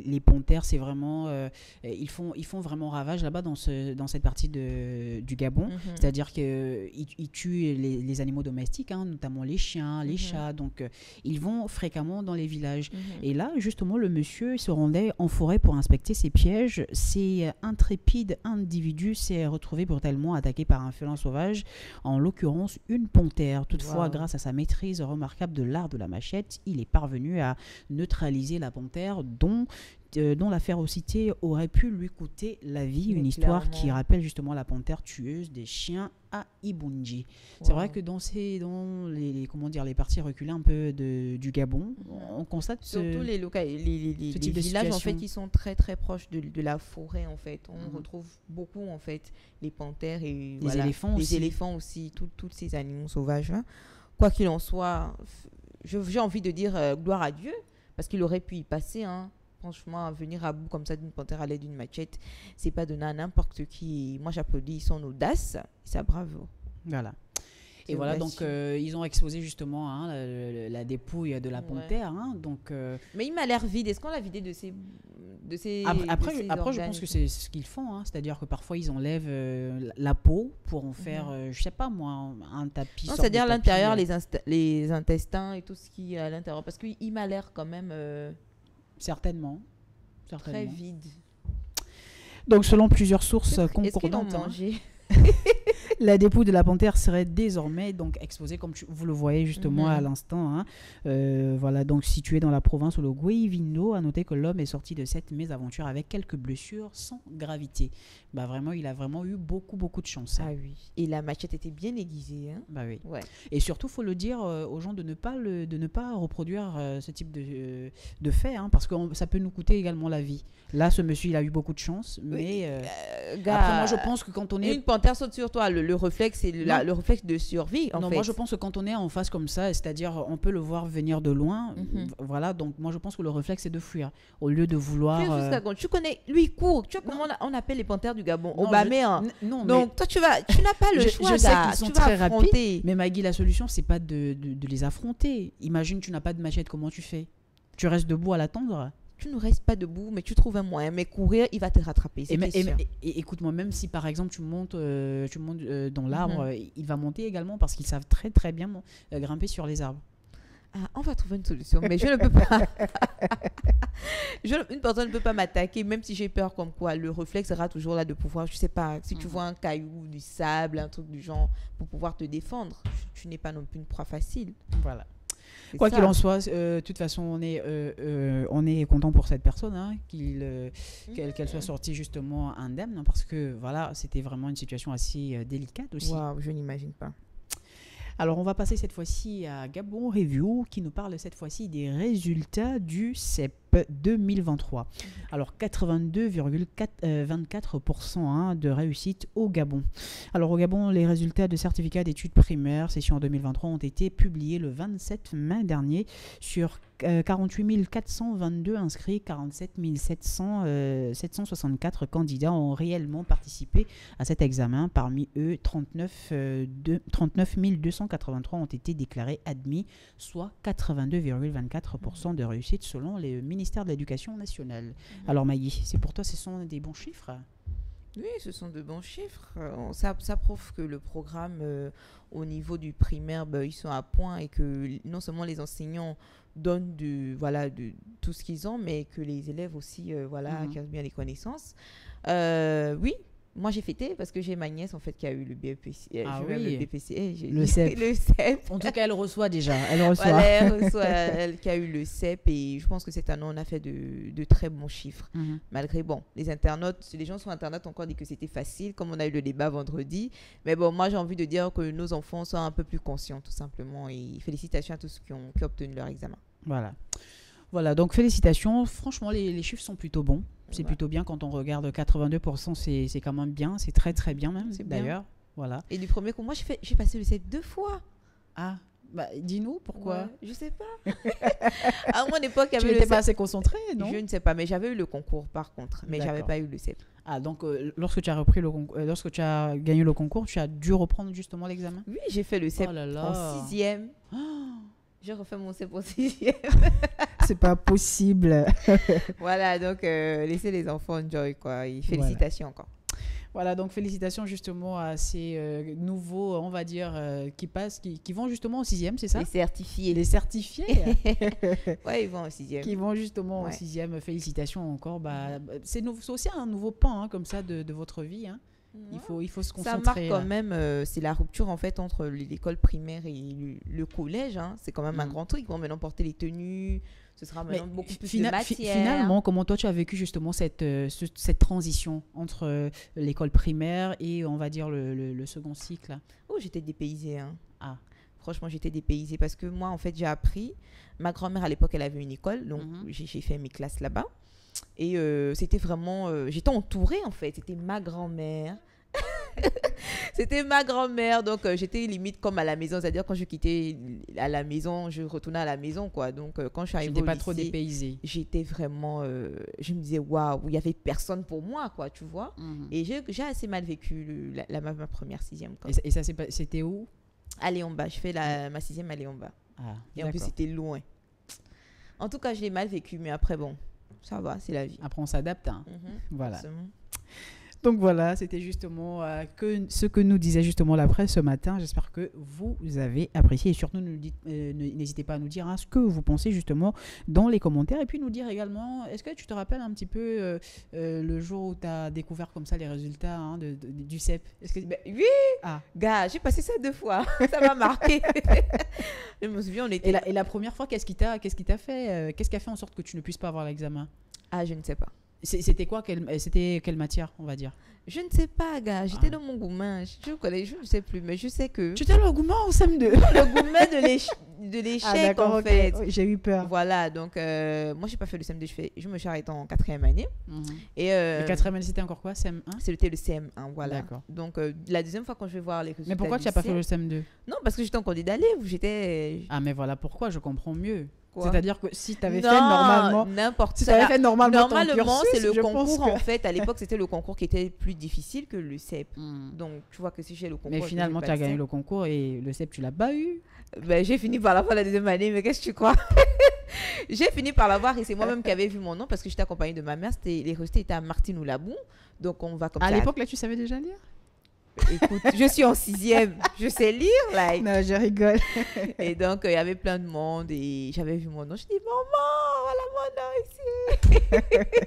A: les panthères, c'est vraiment, ils font vraiment ravage là-bas dans cette partie du Gabon. C'est-à-dire qu'ils tuent les animaux domestiques, hein, notamment les chiens, les chats. Donc, ils vont fréquemment dans les villages. Et là, justement, le monsieur se rendait en forêt pour inspecter ses pièges. Ces intrépides individus s'est retrouvé brutalement attaqué par un félin sauvage, en l'occurrence une panthère. Toutefois, grâce à sa maîtrise remarquable de l'art de la machette, il est parvenu à neutraliser la panthère dont la férocité aurait pu lui coûter la vie.
E: Mais
A: une histoire
E: clairement.
A: qui rappelle justement la panthère tueuse des chiens à Ibunji. C'est vrai que dans comment dire, les parties reculées un peu du Gabon, on constate
E: Surtout les
A: ce type de
E: villages en
A: situation.
E: fait qui sont très très proches de la forêt en fait. On retrouve beaucoup en fait les panthères et
A: Les éléphants
E: les
A: aussi.
E: éléphants aussi, tous ces animaux sauvages là. Quoi qu'il en soit, j'ai envie de dire gloire à Dieu parce qu'il aurait pu y passer. Hein. Franchement, venir à bout comme ça d'une panthère à l'aide d'une machette, c'est pas donné à n'importe qui. Moi, j'applaudis son audace et sa bravoure.
A: Voilà. Et
E: C'est
A: voilà, donc
E: audacieux.
A: ils ont exposé justement hein, la dépouille de la
E: Ouais.
A: panthère. Hein, donc,
E: Mais il m'a l'air vide. Est-ce qu'on l'a vidé de ses
A: après,
E: de ses
A: je
E: organes
A: pense
E: et
A: que
E: tout
A: c'est ce qu'ils font. Hein, c'est-à-dire que parfois, ils enlèvent la peau pour en faire, je sais pas moi, un tapis.
E: Non,
A: sorte
E: c'est-à-dire
A: de
E: à
A: tapis,
E: l'intérieur, les intestins et tout ce qui est à l'intérieur. Parce qu'il m'a l'air quand même
A: Certainement.
E: très vide.
A: Donc, selon plusieurs sources
E: Est-ce qu'ils l'ont
A: concordantes, hein,
E: mangé
A: la dépouille de la panthère serait désormais donc exposée, comme vous le voyez justement
E: Mhm.
A: à l'instant. Hein. Voilà, donc située dans la province où le Guaivino. A noté que l'homme est sorti de cette mésaventure avec quelques blessures sans gravité. Bah vraiment, il a vraiment eu beaucoup de chance. Hein.
E: Ah oui. Et la machette était bien aiguisée. Hein.
A: Bah oui.
E: Ouais.
A: Et surtout, faut le dire aux gens de ne pas reproduire ce type de fait, hein, parce que ça peut nous coûter également la vie. Là, ce monsieur, il a eu beaucoup de chance, mais après, moi, je pense que quand on est
E: Une panthère saute sur toi. Le réflexe, c'est
A: Non.
E: le réflexe de survie. En
A: non,
E: fait.
A: moi je pense que quand on est en face comme ça, c'est-à-dire on peut le voir venir de loin,
E: Mhm.
A: voilà, donc moi je pense que le réflexe c'est de fuir, au lieu de vouloir...
E: Fuir jusqu'à quand tu connais, lui il court. Tu vois comment on appelle les panthères du Gabon
A: Non,
E: Obama.
A: non,
E: Donc toi tu n'as pas le
A: Je-
E: choix.
A: je sais
E: gars.
A: qu'ils sont
E: Tu vas
A: très rapides,
E: affronter.
A: mais Maggie, la solution c'est pas de les affronter. Imagine tu n'as pas de machette, comment tu fais? Tu restes debout à l'attendre?
E: Tu ne restes pas debout, mais tu trouves un moyen. Mais courir, il va te rattraper. C'est sûr.
A: Et écoute-moi, même si par exemple tu montes dans l'arbre,
E: Mhm.
A: il va monter également parce qu'ils savent très très bien grimper sur les arbres.
E: Ah, on va trouver une solution, mais je ne peux pas. Une personne ne peut pas m'attaquer, même si j'ai peur comme quoi. Le réflexe sera toujours là de pouvoir, je sais pas, si tu vois un caillou, du sable, un truc du genre, pour pouvoir te défendre. Tu n'es pas non plus une proie facile.
A: Voilà.
E: C'est
A: Quoi
E: ça.
A: qu'il en soit, de toute façon, on est content pour cette personne, hein, qu'elle soit sortie justement indemne, hein, parce que voilà, c'était vraiment une situation assez délicate aussi.
E: Waouh, je n'imagine pas.
A: Alors, on va passer cette fois-ci à Gabon Review, qui nous parle cette fois-ci des résultats du CEP 2023. Alors, 82,24% hein, de réussite au Gabon. Alors, au Gabon, les résultats de certificat d'études primaires session 2023 ont été publiés le 27 mai dernier sur 48 422 inscrits, 47 764 candidats ont réellement participé à cet examen. Parmi eux, 39 283 ont été déclarés admis, soit 82,24% de réussite selon le ministère de l'Éducation nationale. Alors Maggie, c'est pour toi, ce sont des bons chiffres?
E: Oui, ce sont de bons chiffres. Ça prouve que le programme au niveau du primaire, ils sont à point et que non seulement les enseignants donnent de tout ce qu'ils ont, mais que les élèves aussi acquièrent bien les connaissances. Oui, moi j'ai fêté parce que j'ai ma nièce en fait qui a eu le BPC.
A: Ah
E: le
A: oui.
E: BPC.
A: Le CEP.
E: Le CEP.
A: En tout cas, elle reçoit déjà. Elle reçoit.
E: Voilà, elle qui a eu le CEP et je pense que cette année on a fait de très bons chiffres.
A: Mhm.
E: Malgré, les internautes, les gens sur Internet ont encore dit que c'était facile, comme on a eu le débat vendredi. Mais bon, moi, j'ai envie de dire que nos enfants soient un peu plus conscients, tout simplement. Et félicitations à tous ceux qui ont obtenu leur examen.
A: Voilà, donc félicitations. Franchement, les chiffres sont plutôt bons. C'est
E: Ouais.
A: plutôt bien quand on regarde 82%, c'est quand même bien. C'est très, très bien même,
E: C'est bien.
A: d'ailleurs. Voilà.
E: Et du premier coup, moi, j'ai passé le CEP 2 fois.
A: Ah, bah, dis-nous pourquoi.
E: Ouais, je sais pas. À mon époque, il y
A: Tu
E: avait le
A: n'étais pas
E: CEP.
A: assez concentré, non?
E: Je ne sais pas, mais j'avais eu le concours par contre, mais j'avais
A: D'accord.
E: pas eu le CEP.
A: Ah, donc lorsque tu as repris lorsque tu as gagné le concours, tu as dû reprendre justement l'examen?
E: Oui, j'ai fait le CEP
A: Oh là là.
E: en 6e. J'ai refait mon CEP en 6e.
A: C'est pas possible.
E: Voilà, donc laissez les enfants enjoy, quoi. Et félicitations encore.
A: Voilà, donc félicitations justement à ces nouveaux, on va dire, qui vont justement au 6e, c'est ça?
E: Les certifiés.
A: Les certifiés
E: Ouais, ils vont au 6e.
A: qui vont justement au
E: Ouais.
A: 6e. Félicitations encore. C'est aussi un nouveau pan hein, comme ça de votre vie. Hein. Il faut se
E: Ça
A: concentrer.
E: marque quand même, c'est la rupture en fait entre l'école primaire et le collège. Hein. C'est quand même un grand truc. Ils vont maintenant porter les tenues. Ce sera
A: Mais
E: maintenant beaucoup plus
A: fina-
E: de
A: fi-
E: matière.
A: finalement, comment toi tu as vécu justement cette transition entre l'école primaire et on va dire le second cycle?
E: Oh, j'étais dépaysée. Hein.
A: Ah.
E: Franchement, j'étais dépaysée parce que moi, en fait, j'ai appris. Ma grand-mère, à l'époque, elle avait une école. Donc, j'ai fait mes classes là-bas. Et c'était vraiment... j'étais entourée, en fait. C'était ma grand-mère. C'était ma grand-mère. Donc, j'étais limite comme à la maison. C'est-à-dire, quand je quittais à la maison, je retournais à la maison, quoi. Donc, quand je suis
A: Tu
E: arrivée
A: n'étais
E: au
A: pas trop
E: lycée,
A: dépaysée.
E: j'étais vraiment... je me disais, waouh, il n'y avait personne pour moi, quoi, tu vois. Et j'ai assez mal vécu ma première sixième. Quoi.
A: Et ça, c'était où?
E: À Léon-Bas. Je fais ma sixième à Léon-Bas.
A: Ah,
E: Et en plus,
A: d'accord.
E: c'était loin. En tout cas, je l'ai mal vécu, mais après, bon, ça va, c'est la vie.
A: Après, on s'adapte. Hein. Voilà.
E: Forcément.
A: Donc voilà, c'était justement ce que nous disait justement la presse ce matin. J'espère que vous avez apprécié et surtout n'hésitez pas à nous dire ce que vous pensez justement dans les commentaires et puis nous dire également, est-ce que tu te rappelles un petit peu le jour où tu as découvert comme ça les résultats hein, du CEP? Est-ce que...
E: Ben, oui,
A: Ah.
E: gars, j'ai passé ça 2 fois. Ça m'a marqué. Je me souviens, on était...
A: Et la première fois, qu'est-ce qui t'a fait qu'est-ce qui a fait en sorte que tu ne puisses pas avoir l'examen?
E: Ah, je ne sais pas.
A: C'était quoi c'était quelle matière, on va dire?
E: Je ne sais pas, gars. J'étais dans mon gourmand. Je ne sais plus, mais je sais que...
A: Tu étais le gourmand au CM2?
E: Le gourmand de l'échec,
A: Ah, d'accord,
E: en
A: ok.
E: fait.
A: Oui, j'ai eu peur.
E: Voilà, donc moi, j'ai pas fait le CM2. Je me suis arrêtée en 4e année. Et
A: Le 4e année, c'était encore quoi? CM1?
E: c'était le CM1, voilà.
A: D'accord.
E: Donc, la deuxième fois, quand je vais voir les résultats
A: Mais pourquoi
E: du
A: tu n'as pas fait
E: CM,
A: le CM2?
E: Non, parce que j'étais en candidat libre. J'étais...
A: Ah, mais voilà pourquoi, je comprends mieux.
E: Quoi?
A: C'est-à-dire que si tu avais fait
E: Non,
A: normalement.
E: n'importe
A: Si tu avais fait normalement ton
E: Normalement,
A: cursus,
E: c'est le
A: je pense
E: concours,
A: que-
E: en fait. À l'époque, c'était le concours qui était plus difficile que le CEP. Donc, tu vois que si j'ai le concours...
A: Mais
E: et que
A: finalement,
E: j'ai
A: tu
E: pas
A: as gagné
E: CEP,
A: le concours et le CEP, tu l'as pas eu.
E: ben, j'ai fini par l'avoir la deuxième année, mais qu'est-ce que tu crois? J'ai fini par l'avoir et c'est moi-même qui avais vu mon nom parce que j'étais accompagnée de ma mère. Les résultats étaient à Martine ou Labou. Donc, on va comme
A: À
E: ça.
A: l'époque, là, tu savais déjà lire?
E: Écoute, je suis en 6e. Je sais lire, like.
A: Non, je rigole.
E: Et donc, il y avait plein de monde et j'avais vu mon nom. Je dis, maman, voilà mon nom ici.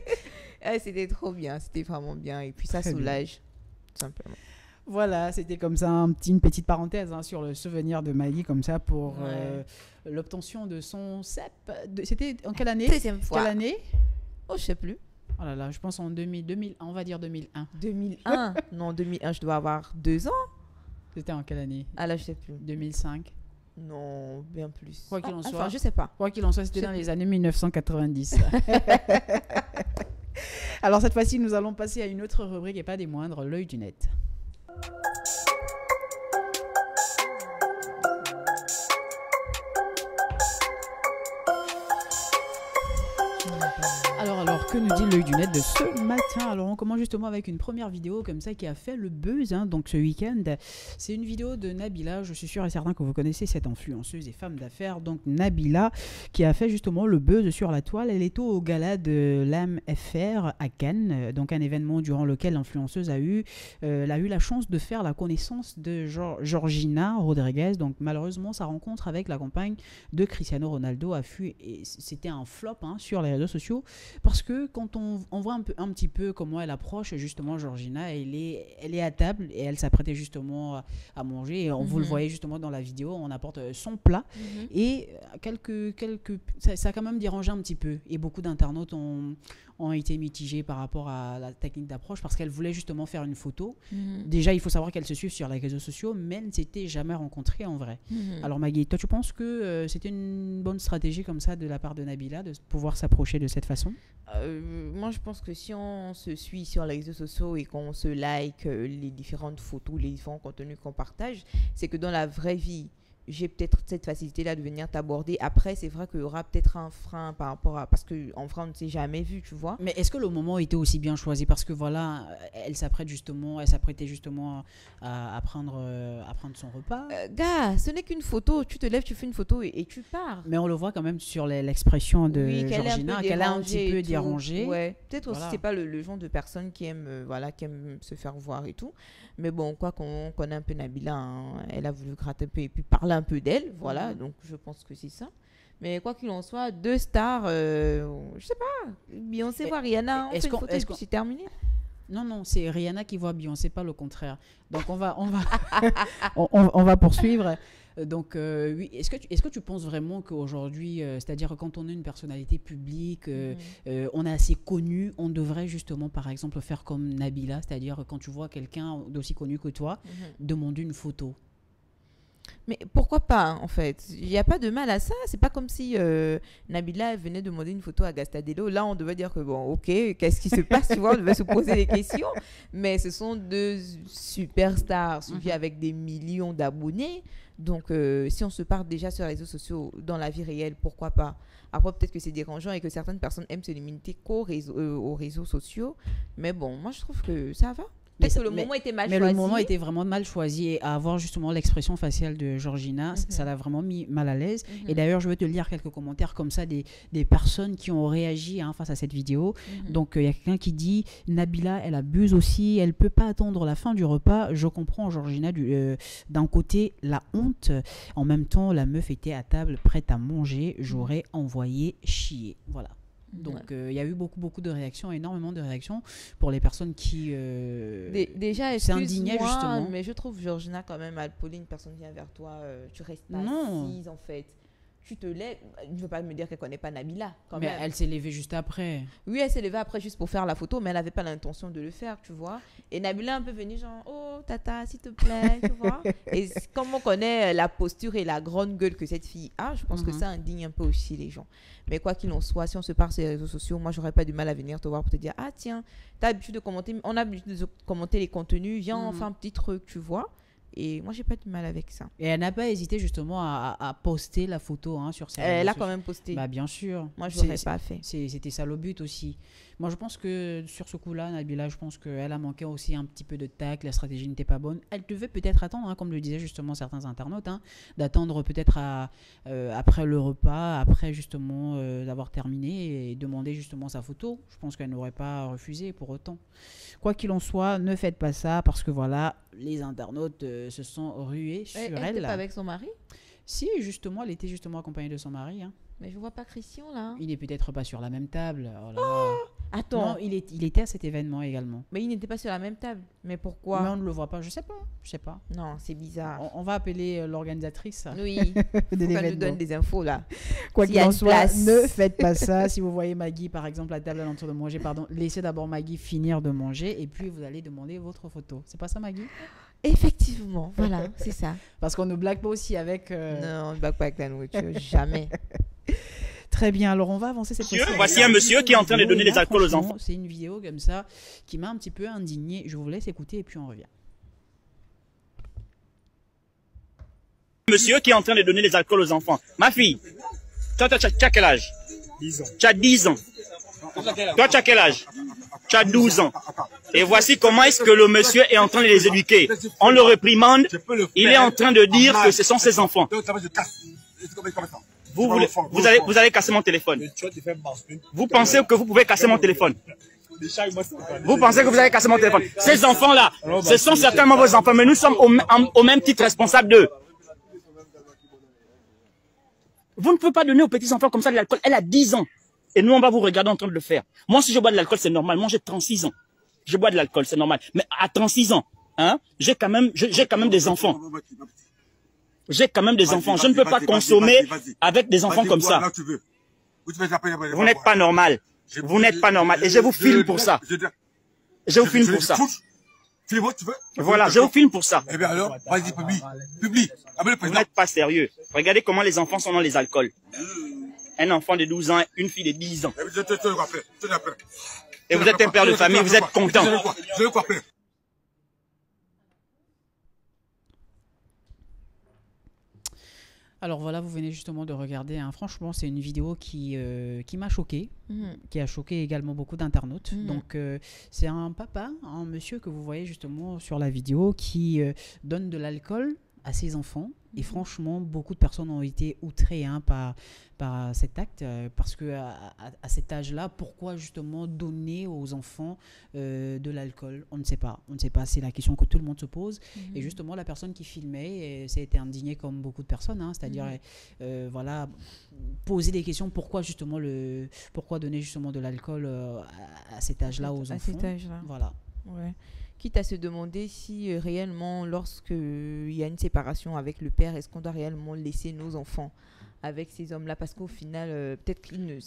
E: Ah, c'était trop bien, c'était vraiment bien. Et puis, ça
A: Très bien.
E: soulage, tout simplement.
A: Voilà, c'était comme ça une petite parenthèse hein, sur le souvenir de Maggie, comme ça, pour l'obtention de son CEP. C'était en quelle année?
E: Deuxième fois.
A: Quelle année?
E: Oh, je sais plus.
A: Oh là là, je pense en 2000, on va dire 2001.
E: 2001. Non, 2001, je dois avoir 2 ans.
A: C'était en quelle année?
E: Ah là, je sais plus.
A: 2005.
E: Non, bien plus.
A: Quoi qu'il en soit.
E: Enfin, je sais pas.
A: Quoi qu'il en soit, c'était
E: Je
A: dans
E: sais
A: les années 1990. Alors cette fois-ci, nous allons passer à une autre rubrique et pas des moindres, l'œil du net. Alors, que nous dit l'œil du net de ce matin? Alors, on commence justement avec une première vidéo comme ça qui a fait le buzz, hein, donc ce week-end. C'est une vidéo de Nabila, je suis sûr et certain que vous connaissez cette influenceuse et femme d'affaires, donc Nabila, qui a fait justement le buzz sur la toile. Elle est au gala de l'âme FR à Cannes, donc un événement durant lequel l'influenceuse a eu la chance de faire la connaissance de Georgina Rodriguez. Donc, malheureusement, sa rencontre avec la compagne de Cristiano Ronaldo a fui et c'était un flop hein, sur les réseaux sociaux. Parce que quand on voit un petit peu comment elle approche justement Georgina, elle est à table et elle s'apprêtait justement à manger. Et vous le voyez justement dans la vidéo, on apporte son plat. Et ça a quand même dérangé un petit peu. Et beaucoup d'internautes ont été mitigés par rapport à la technique d'approche parce qu'elle voulait justement faire une photo. Déjà, il faut savoir qu'elles se suivent sur les réseaux sociaux, mais elles ne s'étaient jamais rencontrées en vrai. Alors Maggie, toi tu penses que c'était une bonne stratégie comme ça de la part de Nabila de pouvoir s'approcher de cette façon?
E: Moi, je pense que si on se suit sur les réseaux sociaux et qu'on se like les différentes photos, les différents contenus qu'on partage, c'est que dans la vraie vie, j'ai peut-être cette facilité-là de venir t'aborder. Après, c'est vrai qu'il y aura peut-être un frein par rapport à... Parce qu'en vrai, on ne s'est jamais vu, tu vois.
A: Mais est-ce que le moment était aussi bien choisi? Parce que voilà, elle s'apprêtait justement à prendre son repas.
E: Gars, ce n'est qu'une photo. Tu te lèves, tu fais une photo et tu pars.
A: Mais on le voit quand même sur l'expression de
E: Oui,
A: Georgina, qu'elle a un petit peu dérangé.
E: Ouais. Peut-être
A: Voilà.
E: aussi, c'est pas le genre de personne qui aime, qui aime se faire voir et tout. Mais bon, quoi qu'on connaît un peu Nabila, hein, elle a voulu gratter un peu et puis parler un peu d'elle. Voilà, donc je pense que c'est ça. Mais quoi qu'il en soit, 2 stars, je sais pas, Beyoncé voit Rihanna, on fait une photo et puis c'est terminé.
A: Non, c'est Rihanna qui voit Beyoncé, pas le contraire. Donc on va poursuivre. Donc oui, est-ce que tu penses vraiment qu'aujourd'hui, c'est-à-dire quand on est une personnalité publique, on est assez connu, on devrait justement par exemple faire comme Nabila, c'est-à-dire quand tu vois quelqu'un d'aussi connu que toi, demander une photo.
E: Mais pourquoi pas, hein, en fait? Il n'y a pas de mal à ça. C'est pas comme si Nabila venait demander une photo à Gastadello. Là, on devait dire que, bon, ok, qu'est-ce qui se passe? Tu vois, on devait se poser des questions. Mais ce sont deux superstars suivies avec des millions d'abonnés. Donc, si on se parle déjà sur les réseaux sociaux, dans la vie réelle, pourquoi pas? Après, peut-être que c'est dérangeant et que certaines personnes aiment se limiter aux réseaux sociaux. Mais bon, moi, je trouve que ça va. Peut-être que le moment était mal choisi.
A: Mais le moment était vraiment mal choisi. Et à avoir justement l'expression faciale de Georgina, ça l'a vraiment mis mal à l'aise. Et d'ailleurs, je vais te lire quelques commentaires comme ça des personnes qui ont réagi face à cette vidéo. Donc, il y a quelqu'un qui dit « Nabila, elle abuse aussi. Elle ne peut pas attendre la fin du repas. Je comprends, Georgina, d'un côté, la honte. En même temps, la meuf était à table, prête à manger. J'aurais envoyé chier. » Voilà. Donc, il y a eu beaucoup de réactions, énormément de réactions pour les personnes qui
E: déjà,
A: s'indignaient justement.
E: Mais je trouve Georgina quand même malpolie. Une personne vient vers toi, tu restes pas assise en fait. Tu te lèves, ne veux pas me dire qu'elle connaît pas Nabila quand
A: mais
E: même.
A: Elle s'est levée juste après.
E: Oui, elle s'est levée après juste pour faire la photo, mais elle n'avait pas l'intention de le faire, tu vois. Et Nabila est un peu venue genre, oh tata, s'il te plaît, tu vois. Et comme on connaît la posture et la grande gueule que cette fille a, je pense que ça indigne un peu aussi les gens. Mais quoi qu'il en soit, si on se parle sur les réseaux sociaux, moi, j'aurais pas du mal à venir te voir pour te dire, ah tiens, t'as l'habitude de commenter, on a l'habitude de commenter les contenus, viens, on fait un petit truc, tu vois. Et moi, j'ai pas de mal avec ça.
A: Et elle n'a pas hésité justement à poster la photo sur ses réseaux
E: Elle a
A: sociaux.
E: quand même posté.
A: Bah, bien sûr.
E: Moi, je l'aurais pas fait.
A: C'était ça le but aussi. Moi, je pense que sur ce coup-là, Nabila, je pense qu'elle a manqué aussi un petit peu de tact. La stratégie n'était pas bonne. Elle devait peut-être attendre, comme le disaient justement certains internautes, d'attendre peut-être après le repas, après justement d'avoir terminé et demander justement sa photo. Je pense qu'elle n'aurait pas refusé pour autant. Quoi qu'il en soit, ne faites pas ça parce que voilà, les internautes se sont rués sur elle.
E: Elle n'était pas avec son mari?
A: Si, justement, elle était justement accompagnée de son mari.
E: Mais je vois pas Christian là.
A: Il n'est peut-être pas sur la même table. Oh là là.
E: Attends.
A: Non, il était à cet événement également.
E: Mais il n'était pas sur la même table. Mais pourquoi?
A: Mais on ne le voit pas, je sais pas.
E: Non, c'est bizarre.
A: On va appeler l'organisatrice
E: Oui,
A: de
E: faut qu'elle
A: l'événement.
E: nous donne des infos là.
A: Quoi
E: S'il y
A: qu'il
E: a
A: en
E: une
A: soit,
E: place.
A: ne faites pas ça. Si vous voyez Maggie, par exemple, à table alentour de manger, laissez d'abord Maggie finir de manger et puis vous allez demander votre photo. C'est pas ça, Maggie?
E: Effectivement, voilà, c'est ça.
A: Parce qu'on ne blague pas aussi avec...
E: Non, on ne blague pas avec la nourriture, jamais.
A: Très bien, alors on va avancer cette fois-ci.
F: Voici un monsieur qui est en train de donner des alcools aux enfants.
A: C'est une vidéo comme ça qui m'a un petit peu indignée. Je vous laisse écouter et puis on revient.
F: Monsieur qui est en train de donner des alcools aux enfants. Ma fille, toi, tu as quel âge?
G: 10 ans.
F: Tu as 10 ans. Toi, tu as quel âge? Tu as 12 ans. Et voici comment est-ce que le monsieur est en train de les éduquer. On le réprimande, il est en train de dire que ce sont ses enfants.
G: Donc, ça va, je casse.
F: Vous allez casser mon téléphone. Vous pensez que vous pouvez casser mon téléphone? Vous pensez que vous allez casser mon téléphone? Ces enfants-là, ce sont certainement vos enfants, mais nous sommes au même titre responsables d'eux. Vous ne pouvez pas donner aux petits-enfants comme ça de l'alcool. Elle a 10 ans. Et nous, on va vous regarder en train de le faire. Moi, si je bois de l'alcool, c'est normal. Moi, j'ai 36 ans. Je bois de l'alcool, c'est normal. Mais à 36 ans, j'ai quand même des enfants. J'ai quand même des enfants. Je ne peux pas consommer avec des enfants comme ça. Vous n'êtes pas normal. Vous n'êtes pas normal. Et je vous filme pour ça. Je vous filme pour ça. Voilà, je vous filme pour ça.
G: Eh bien alors, vas-y, publie.
F: Vous n'êtes pas sérieux. Regardez comment les enfants sont dans les alcools. Un enfant de 12 ans, une fille de 10 ans. Et vous êtes un père de famille, vous êtes content.
G: Je veux quoi faire?
A: Alors voilà, vous venez justement de regarder. Franchement, c'est une vidéo qui m'a choqué, qui a choqué également beaucoup d'internautes. Donc, c'est un papa, un monsieur que vous voyez justement sur la vidéo qui donne de l'alcool à ses enfants. Et franchement, beaucoup de personnes ont été outrées par cet acte parce que à cet âge-là, pourquoi justement donner aux enfants de l'alcool? On ne sait pas. On ne sait pas. C'est la question que tout le monde se pose. Et justement, la personne qui filmait s'est été indignée comme beaucoup de personnes, c'est-à-dire voilà, poser des questions. Pourquoi justement pourquoi donner justement de l'alcool à cet âge-là aux enfants?
E: À cet âge-là.
A: Voilà.
E: Ouais. Quitte à se demander si réellement, lorsqu'il y a une séparation avec le père, est-ce qu'on doit réellement laisser nos enfants avec ces hommes-là? Parce qu'au final, peut-être qu'ils ne...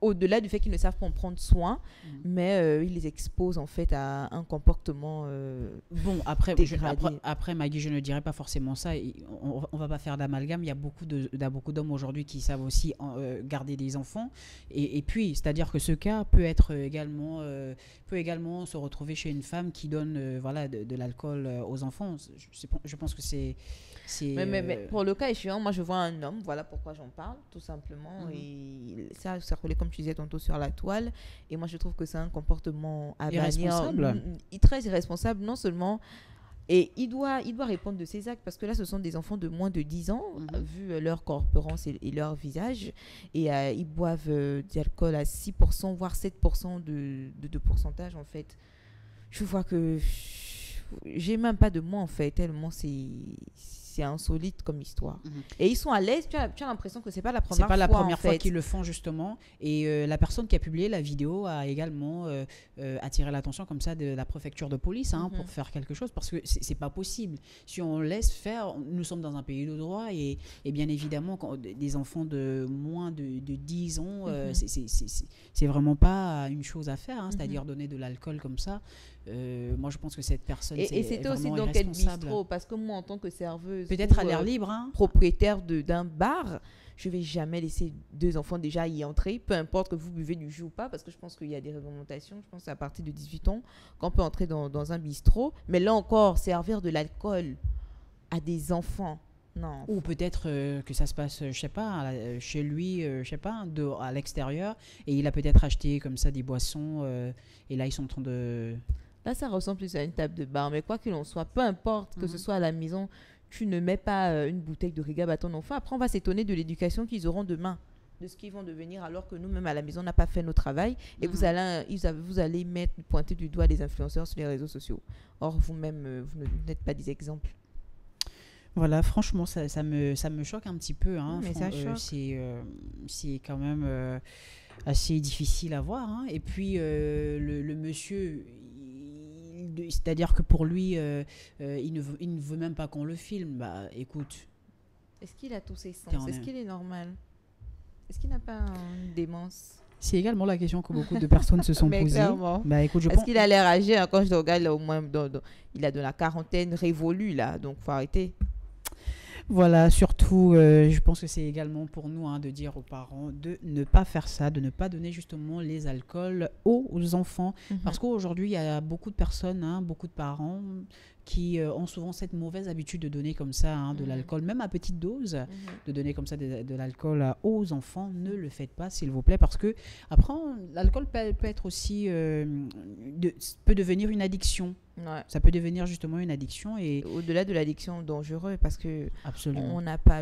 E: Au-delà du fait qu'ils ne savent pas en prendre soin, mais ils les exposent en fait à un comportement
A: Bon, après,
E: dégradé.
A: après, Maggie, je ne dirais pas forcément ça. On va pas faire d'amalgame. Il y a beaucoup d'hommes aujourd'hui qui savent aussi garder des enfants. Et puis, c'est-à-dire que ce cas peut être également, se retrouver chez une femme qui donne voilà, de l'alcool aux enfants. Je pense que c'est...
E: Mais pour le cas échéant, moi je vois un homme, voilà pourquoi j'en parle, tout simplement. Et ça circulait, comme tu disais tantôt, sur la toile. Et moi je trouve que c'est un comportement à bannir.
A: Irresponsable.
E: Très irresponsable, non seulement. Et il doit répondre de ses actes, parce que là ce sont des enfants de moins de 10 ans, vu leur corpulence et leur visage. Et ils boivent d'alcool à 6%, voire 7% de pourcentage en fait. Je vois que j'ai même pas de mots en fait, tellement c'est insolite comme histoire. Et ils sont à l'aise, tu as l'impression que c'est pas la première fois.
A: C'est pas la première fois
E: en fait.
A: qu'ils le font justement. Et la personne qui a publié la vidéo a également attiré l'attention comme ça de la préfecture de police pour faire quelque chose, parce que c'est pas possible. Si on laisse faire, nous sommes dans un pays de droit et bien évidemment quand des enfants de moins de 10 ans, c'est vraiment pas une chose à faire, c'est-à-dire donner de l'alcool comme ça. Moi je pense que cette personne
E: et c'était aussi dans quel bistrot, parce que moi en tant que serveuse
A: peut-être à
E: ou,
A: l'air libre
E: propriétaire d'un bar, je vais jamais laisser deux enfants déjà y entrer, peu importe que vous buvez du jus ou pas, parce que je pense qu'il y a des réglementations, je pense que c'est à partir de 18 ans qu'on peut entrer dans un bistrot, mais là encore servir de l'alcool à des enfants, non.
A: Ou peut-être que ça se passe, je sais pas, chez lui, je sais pas, à l'extérieur, et il a peut-être acheté comme ça des boissons, et là ils sont en train de...
E: Là, ça ressemble plus à une table de bar. Mais quoi qu'il en soit, peu importe que ce soit à la maison, tu ne mets pas une bouteille de régab à ton enfant. Après, on va s'étonner de l'éducation qu'ils auront demain, de ce qu'ils vont devenir, alors que nous-mêmes, à la maison, on n'a pas fait notre travail. Et vous allez pointer du doigt les influenceurs sur les réseaux sociaux. Or, vous-même, vous n'êtes pas des exemples.
A: Voilà, franchement, ça me choque un petit peu.
E: Mais ça choque.
A: C'est quand même assez difficile à voir. Et puis, le monsieur... C'est-à-dire que pour lui, il ne veut même pas qu'on le filme. Bah, écoute.
E: Est-ce qu'il a tous ses sens? Est-ce qu'il est normal? Est-ce qu'il n'a pas une démence?
A: C'est également la question que beaucoup de personnes se sont posées. Bah, écoute,
E: est-ce qu'il a l'air âgé? Quand je le regarde, là, au moins, il a de la quarantaine révolue, là. Donc, il faut arrêter.
A: Voilà, surtout, je pense que c'est également pour nous de dire aux parents de ne pas faire ça, de ne pas donner justement les alcools aux enfants. Parce qu'aujourd'hui, il y a beaucoup de personnes, beaucoup de parents qui ont souvent cette mauvaise habitude de donner comme ça de l'alcool, même à petite dose, de donner comme ça de l'alcool aux enfants. Ne le faites pas, s'il vous plaît, parce que après, l'alcool peut être aussi, peut devenir une addiction.
E: Ouais.
A: Ça peut devenir justement une addiction et
E: au-delà de l'addiction dangereuse, parce que
A: absolument.
E: On n'a pas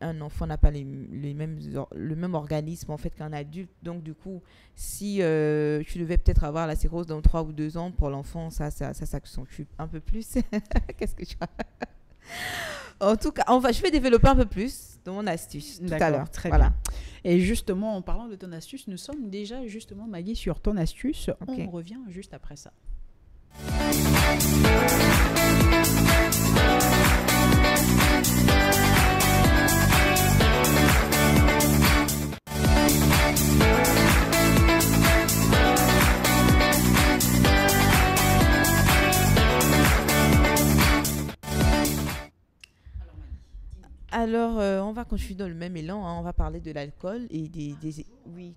E: un enfant n'a pas le même organisme en fait qu'un adulte, donc du coup si tu devais peut-être avoir la cirrhose dans 3 ou 2 ans, pour l'enfant ça s'accentue un peu plus. Qu'est-ce que tu as? En tout cas, je vais développer un peu plus de mon astuce tout à l'heure.
A: Très bien. Et justement, en parlant de ton astuce, nous sommes déjà justement, Maggie, sur ton astuce. Okay. On revient juste après ça.
E: Alors, on va continuer dans le même élan. On va parler de l'alcool et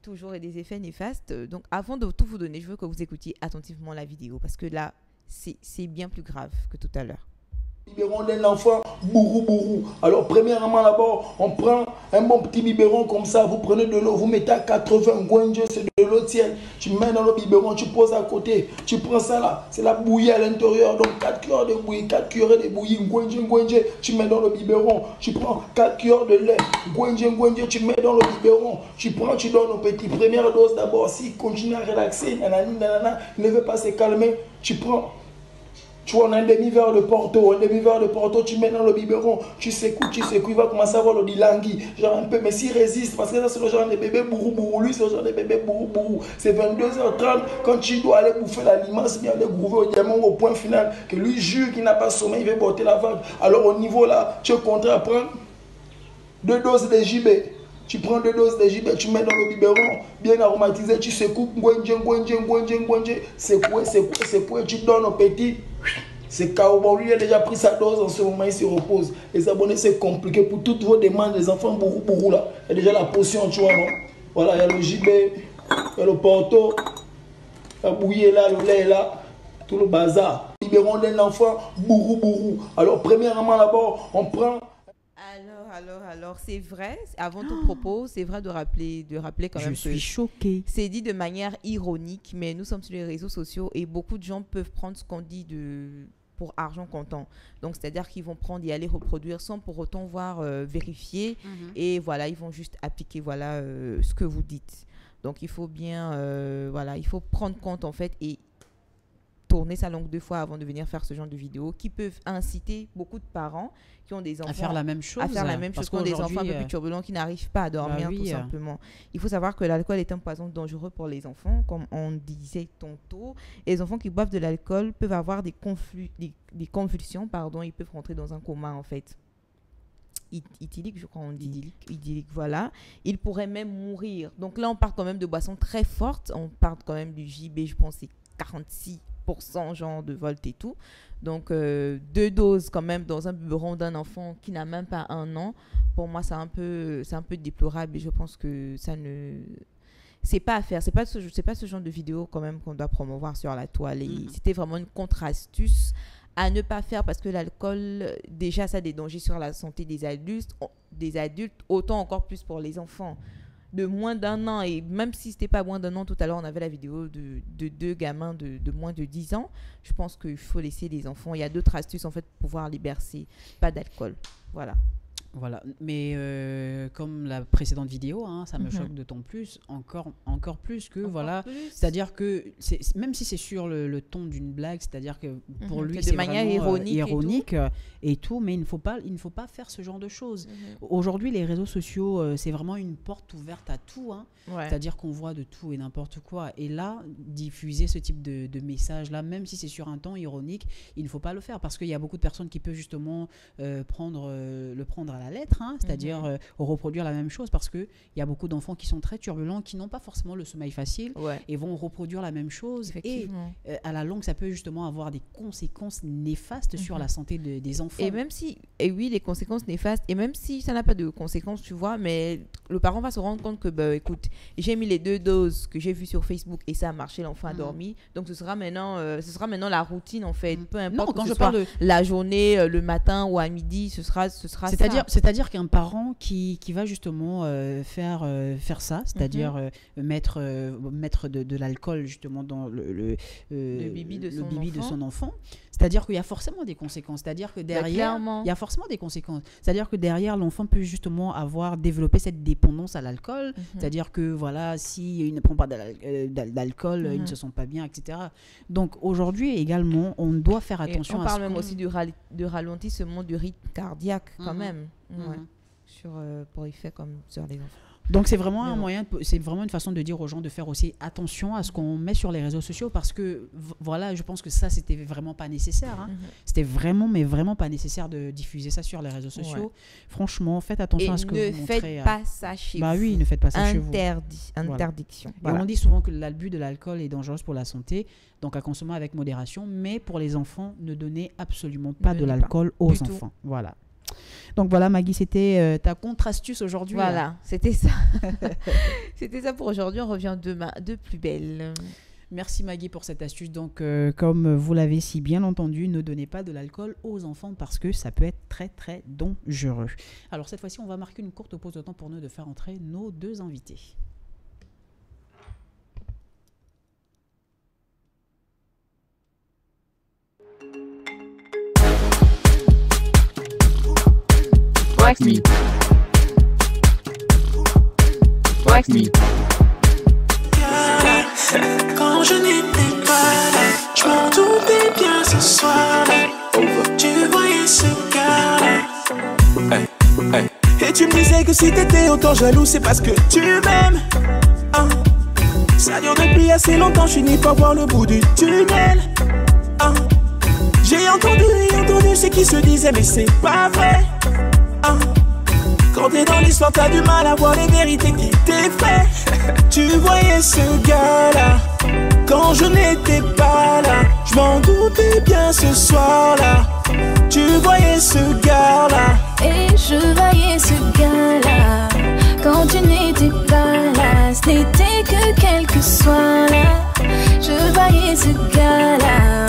E: toujours et des effets néfastes. Donc, avant de tout vous donner, je veux que vous écoutiez attentivement la vidéo, parce que là, c'est bien plus grave que tout à l'heure.
H: Biberon d'un enfant, bourrou. Alors, premièrement, d'abord, on prend un bon petit biberon comme ça. Vous prenez de l'eau, vous mettez à 80 gouanges, c'est de l'eau tiède. Tu mets dans le biberon, tu poses à côté. Tu prends ça là, c'est la bouillie à l'intérieur. Donc, 4 cuillères de bouillie, 4 cuillères de bouillie, gouanges. Tu mets dans le biberon. Tu prends 4 cuillères de lait, gouanges. Tu mets dans le biberon. Tu prends, tu donnes au petit. Première dose d'abord. S'il continue à relaxer, il ne veut pas se calmer, tu prends Tu vois, on a un demi-verre de Porto, tu mets dans le biberon, tu secoues, il va commencer à avoir le dilangui, genre un peu, mais s'il résiste, parce que ça c'est le genre de bébé bourou, lui c'est le genre de bébé bourou, c'est 22h30, quand tu dois aller bouffer l'aliment, c'est bien aller groover au diamant au point final, que lui jure qu'il n'a pas sommeil, il va porter la vague. Alors au niveau là, tu es contraint à prendre 2 doses de JB. Tu prends 2 doses de JB, tu mets dans le biberon, bien aromatisé, tu secoues, secoué, tu donnes au petit. C'est KO. Bon, lui, il a déjà pris sa dose en ce moment, il se repose. Les abonnés, c'est compliqué pour toutes vos demandes, les enfants bourrou là. Il y a déjà la potion, tu vois, non? Voilà, il y a le JB, il y a le Porto, la bouillie est là, le lait est là, tout le bazar. Libérons d'un enfant bourrou. Alors, premièrement, d'abord, on prend.
E: Alors, c'est vrai, avant tout propos, c'est vrai de rappeler quand même
A: Je suis choquée.
E: c'est dit de manière ironique, mais nous sommes sur les réseaux sociaux et beaucoup de gens peuvent prendre ce qu'on dit pour argent comptant. Donc, c'est-à-dire qu'ils vont prendre et aller reproduire sans pour autant voir vérifier. Et voilà, ils vont juste appliquer ce que vous dites. Donc, il faut bien, il faut prendre compte en fait et tourner sa langue 2 fois avant de venir faire ce genre de vidéos qui peuvent inciter beaucoup de parents qui ont des enfants
A: à faire la même chose.
E: Qui ont des enfants un peu plus turbulents qui n'arrivent pas à dormir tout simplement. Il faut savoir que l'alcool est un poison dangereux pour les enfants, comme on disait tantôt. Et les enfants qui boivent de l'alcool peuvent avoir des convulsions, ils peuvent rentrer dans un coma en fait. Idyllique, je crois on dit. Idyllique, voilà. Ils pourraient même mourir. Donc là, on parle quand même de boissons très fortes. On parle quand même du JB, je pense, c'est 46% genre de volt et tout. Donc 2 doses quand même dans un biberon d'un enfant qui n'a même pas 1 an. Pour moi, c'est un peu déplorable et je pense que ça ne... C'est pas à faire. C'est pas ce genre de vidéo quand même qu'on doit promouvoir sur la toile. Et c'était vraiment une contre-astuce à ne pas faire parce que l'alcool, déjà, ça a des dangers sur la santé des adultes, autant encore plus pour les enfants de moins d'1 an. Et même si c'était pas moins d'1 an, tout à l'heure, on avait la vidéo de 2 gamins de moins de 10 ans. Je pense qu'il faut laisser les enfants. Il y a d'autres astuces, en fait, pour pouvoir les bercer. Pas d'alcool. Voilà.
A: Voilà, mais comme la précédente vidéo, ça me choque d'autant plus, encore plus que c'est-à-dire que même si c'est sur le ton d'une blague, c'est-à-dire que pour lui c'est
E: de manière ironique
A: et tout, mais il ne faut pas faire ce genre de choses. Aujourd'hui, les réseaux sociaux, c'est vraiment une porte ouverte à tout, c'est-à-dire qu'on voit de tout et n'importe quoi. Et là, diffuser ce type de message là, même si c'est sur un ton ironique, il ne faut pas le faire parce qu'il y a beaucoup de personnes qui peuvent justement le prendre à la lettre, c'est-à-dire reproduire la même chose parce qu'il y a beaucoup d'enfants qui sont très turbulents, qui n'ont pas forcément le sommeil facile et vont reproduire la même chose. Et à la longue, ça peut justement avoir des conséquences néfastes sur la santé des enfants.
E: Et oui, les conséquences néfastes, et même si ça n'a pas de conséquences, tu vois, mais le parent va se rendre compte que, écoute, j'ai mis les 2 doses que j'ai vues sur Facebook et ça a marché, l'enfant a dormi, donc ce sera maintenant la routine en fait, peu importe quand je parle de la journée, le matin ou à midi, ce sera
A: c'est-à-dire qu'un parent qui va justement faire ça, c'est-à-dire mettre de l'alcool justement dans le bibi de son enfant, c'est-à-dire qu'il y a forcément des conséquences, c'est-à-dire que derrière il y a forcément des conséquences, c'est-à-dire que derrière l'enfant peut justement avoir développé cette dépendance à l'alcool, c'est-à-dire que voilà, s'il ne prend pas d'alcool, il ne se sent pas bien, etc. Donc aujourd'hui également on doit faire attention
E: on parle même aussi de ralentissement du rythme cardiaque quand même. Pour effet comme sur les enfants.
A: Donc c'est vraiment c'est vraiment une façon de dire aux gens de faire aussi attention à ce qu'on met sur les réseaux sociaux parce que voilà, je pense que ça c'était vraiment pas nécessaire. C'était vraiment pas nécessaire de diffuser ça sur les réseaux sociaux. Franchement, faites attention à ce que vous montrez.
E: Ne faites pas ça chez vous.
A: Oui, ne faites pas ça chez vous.
E: Interdiction.
A: Voilà. Et on dit souvent que l'abus de l'alcool est dangereux pour la santé, donc à consommer avec modération, mais pour les enfants, ne donnez absolument pas de l'alcool aux enfants. Voilà. Donc voilà Maggie, c'était ta contre-astuce aujourd'hui.
E: Voilà, c'était ça. C'était ça pour aujourd'hui. On revient demain de plus belle.
A: Merci Maggie pour cette astuce. Donc comme vous l'avez si bien entendu, ne donnez pas de l'alcool aux enfants parce que ça peut être très très dangereux. Alors cette fois-ci, on va marquer une courte pause de temps pour nous de faire entrer nos 2 invités.
I: Wax me. Wax me.
J: Quand je n'étais pas là, je m'en doutais bien ce soir-là. Tu voyais ce gars-là. Et tu me disais que si t'étais autant jaloux, c'est parce que tu m'aimes. Ça dure depuis assez longtemps, je finis par voir le bout du tunnel. J'ai entendu ce qui se disait, mais c'est pas vrai. Quand t'es dans l'histoire, t'as du mal à voir les vérités qui t'est fait. Tu voyais ce gars-là quand je n'étais pas là. Je m'en doutais bien ce soir-là. Tu voyais ce gars-là.
K: Et je voyais ce gars-là quand tu n'étais pas là. Ce n'était que quelques soirs là. Je voyais ce gars-là.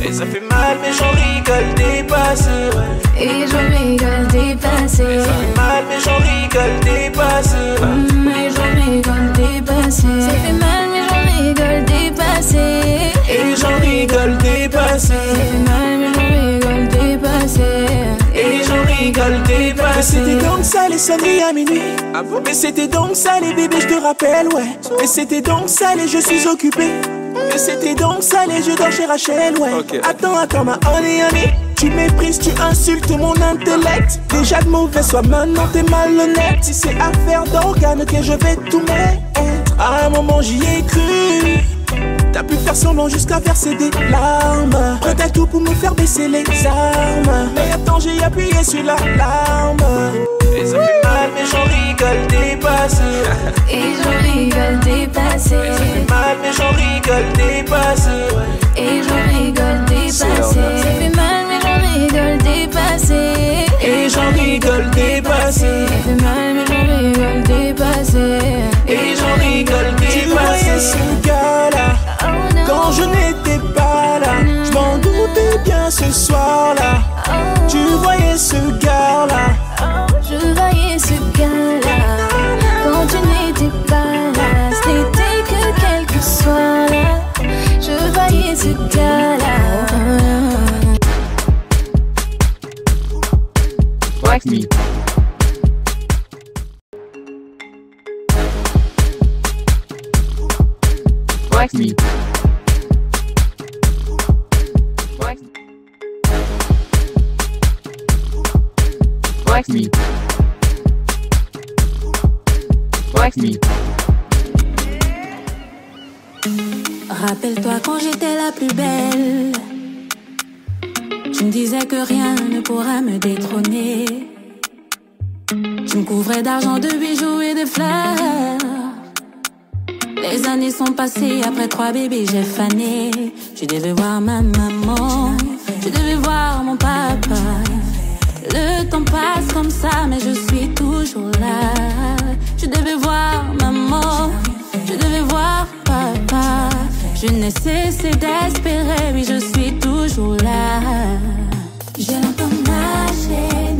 J: Et ça fait mal mais j'en rigole dépassé, ouais.
K: Et j'en rigole dépassé.
J: Ça fait mal mais j'en rigole dépassé,
K: ouais. Et j'en rigole dépassé. Ça fait mal mais j'en rigole dépassé.
J: Et j'en rigole dépassé.
K: Ça fait mal mais j'en rigole dépassé.
J: Et j'en rigole dépassé. Mais c'était donc ça les sonneries à minuit. Mais c'était donc ça les bébés je te rappelle, ouais. Mais c'était donc ça les je suis occupé. Mais c'était donc ça les jeux dans chez Rachel, ouais. Attends ma honey. Tu méprises, tu insultes mon intellect. Déjà de mauvais sois, maintenant t'es malhonnête. Si c'est affaire d'organes que je vais tout mettre. À un moment j'y ai cru. T'as pu faire semblant jusqu'à verser des larmes. Prête à tout pour me faire baisser les armes. Mais attends, j'ai appuyé sur la larme. Et ça fait mal mais j'en rigole dépassé.
K: Et j'en rigole dépassé.
J: Et ça fait mal mais j'en rigole dépassé.
K: Et j'en rigole dépassé. Ça fait mal mais j'en rigole dépassé.
J: Et j'en rigole dépassé.
K: Ça fait mal mais j'en rigole dépassé.
J: Et j'en rigole dépassé. Tu voyais ce gars-là quand je n'étais pas là. Je m'en doutais bien ce soir-là. Tu voyais ce gars-là.
K: Je voyais ce gars-là quand tu n'étais pas là. Ce n'était que quelques soirs là. Je voyais ce gars-là.
I: Wax me. Wax me. Wax me. Wax me.
K: Rappelle-toi quand j'étais la plus belle. Tu me disais que rien ne pourra me détrôner. Tu me couvrais d'argent, de bijoux et de fleurs. Les années sont passées, après 3 bébés j'ai fané. Je devais voir ma maman, je devais voir mon papa. Le temps passe comme ça, mais je suis toujours là. Je devais voir maman, je devais voir papa. Je n'ai cessé d'espérer, oui je suis toujours là. J'ai longtemps nagé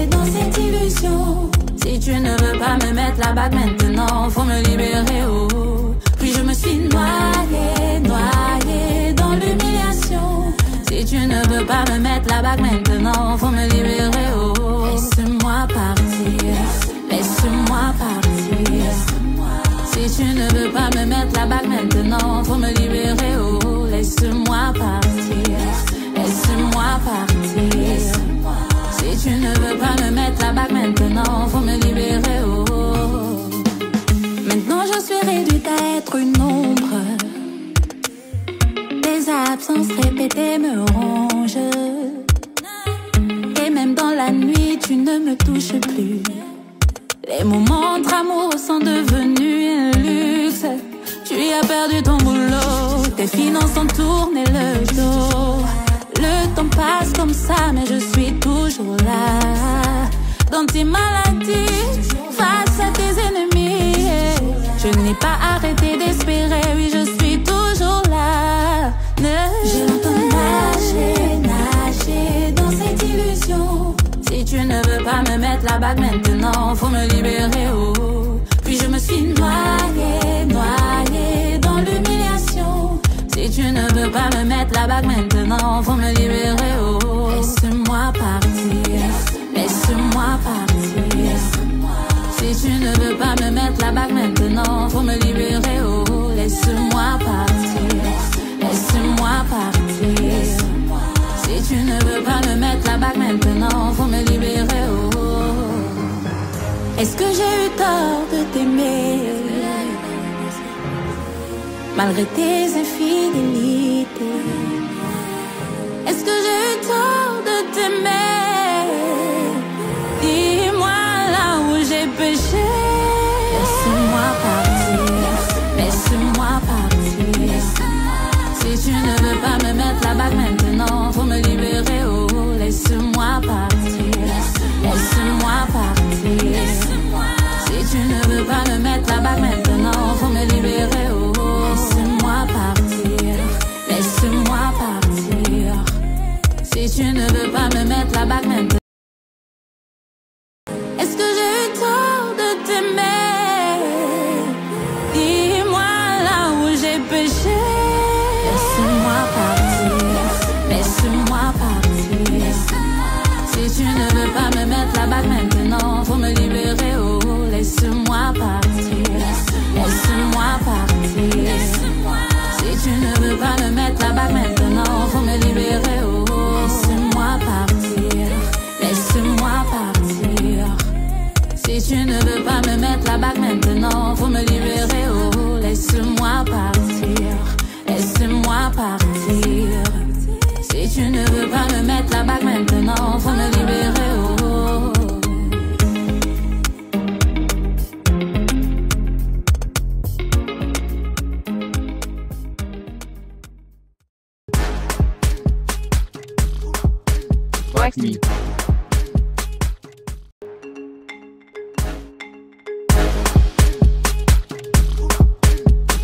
K: dans cette illusion. Si tu ne veux pas me mettre la bague maintenant, faut me libérer, oh. Puis je me suis noyée dans l'humiliation. Si tu ne veux pas me mettre la bague maintenant, faut me libérer, oh. Laisse-moi partir, laisse-moi partir. Si tu ne veux pas me mettre la bague maintenant, faut me libérer, oh. Laisse-moi partir, laisse-moi partir. Si tu ne veux pas me mettre la bague maintenant, faut me libérer, oh. Maintenant je suis réduite à être une ombre. Des absences répétées me rongent. Et même dans la nuit, tu ne me touches plus. Les moments entre amour sont devenus un luxe. Tu as perdu ton boulot, tes finances ont tourné le dos. Le temps passe comme ça, mais je suis toujours là. Dans tes maladies, face à tes ennemis. Je n'ai pas arrêté d'espérer, oui je suis toujours là. J'ai longtemps nagé dans cette illusion. Si tu ne veux pas me mettre la bague maintenant, faut me libérer, oh. Puis je me suis noyée dans l'humiliation. Si tu ne veux pas me mettre la bague maintenant, faut me libérer, oh. Laisse-moi partir, laisse-moi partir. Si tu ne veux pas me mettre la bague maintenant, faut me libérer, oh. tu ne veux pas me mettre la bague maintenant, faut me libérer. Oh. Est-ce que j'ai eu tort de t'aimer malgré tes infidélités? Est-ce que j'ai eu tort de t'aimer? Dis-moi là où j'ai péché. Laisse-moi partir, laisse-moi partir. Si tu ne veux pas me mettre la bague maintenant, faut me libérer. Oh, laisse-moi partir, laisse-moi partir. Si tu ne veux pas me mettre la bague maintenant, faut me libérer. Oh, laisse-moi partir, laisse-moi partir. Si tu ne veux pas me mettre la bague maintenant. Est-ce que j'ai eu tort de t'aimer? Dis-moi là où j'ai péché. Laisse-moi partir, laisse-moi partir. Si tu ne veux pas me mettre la bague maintenant, faut me libérer. Oh, laisse-moi partir, laisse-moi partir. Si tu ne veux pas me mettre la bague maintenant, faut me libérer. Oh, laisse-moi partir, laisse-moi partir. Si tu ne veux pas me mettre la bague maintenant, faut me libérer. Oh, laisse-moi partir, laisse-moi partir. Si tu ne veux pas me mettre la bague maintenant, faut me libérer. Oh.
I: Wax me.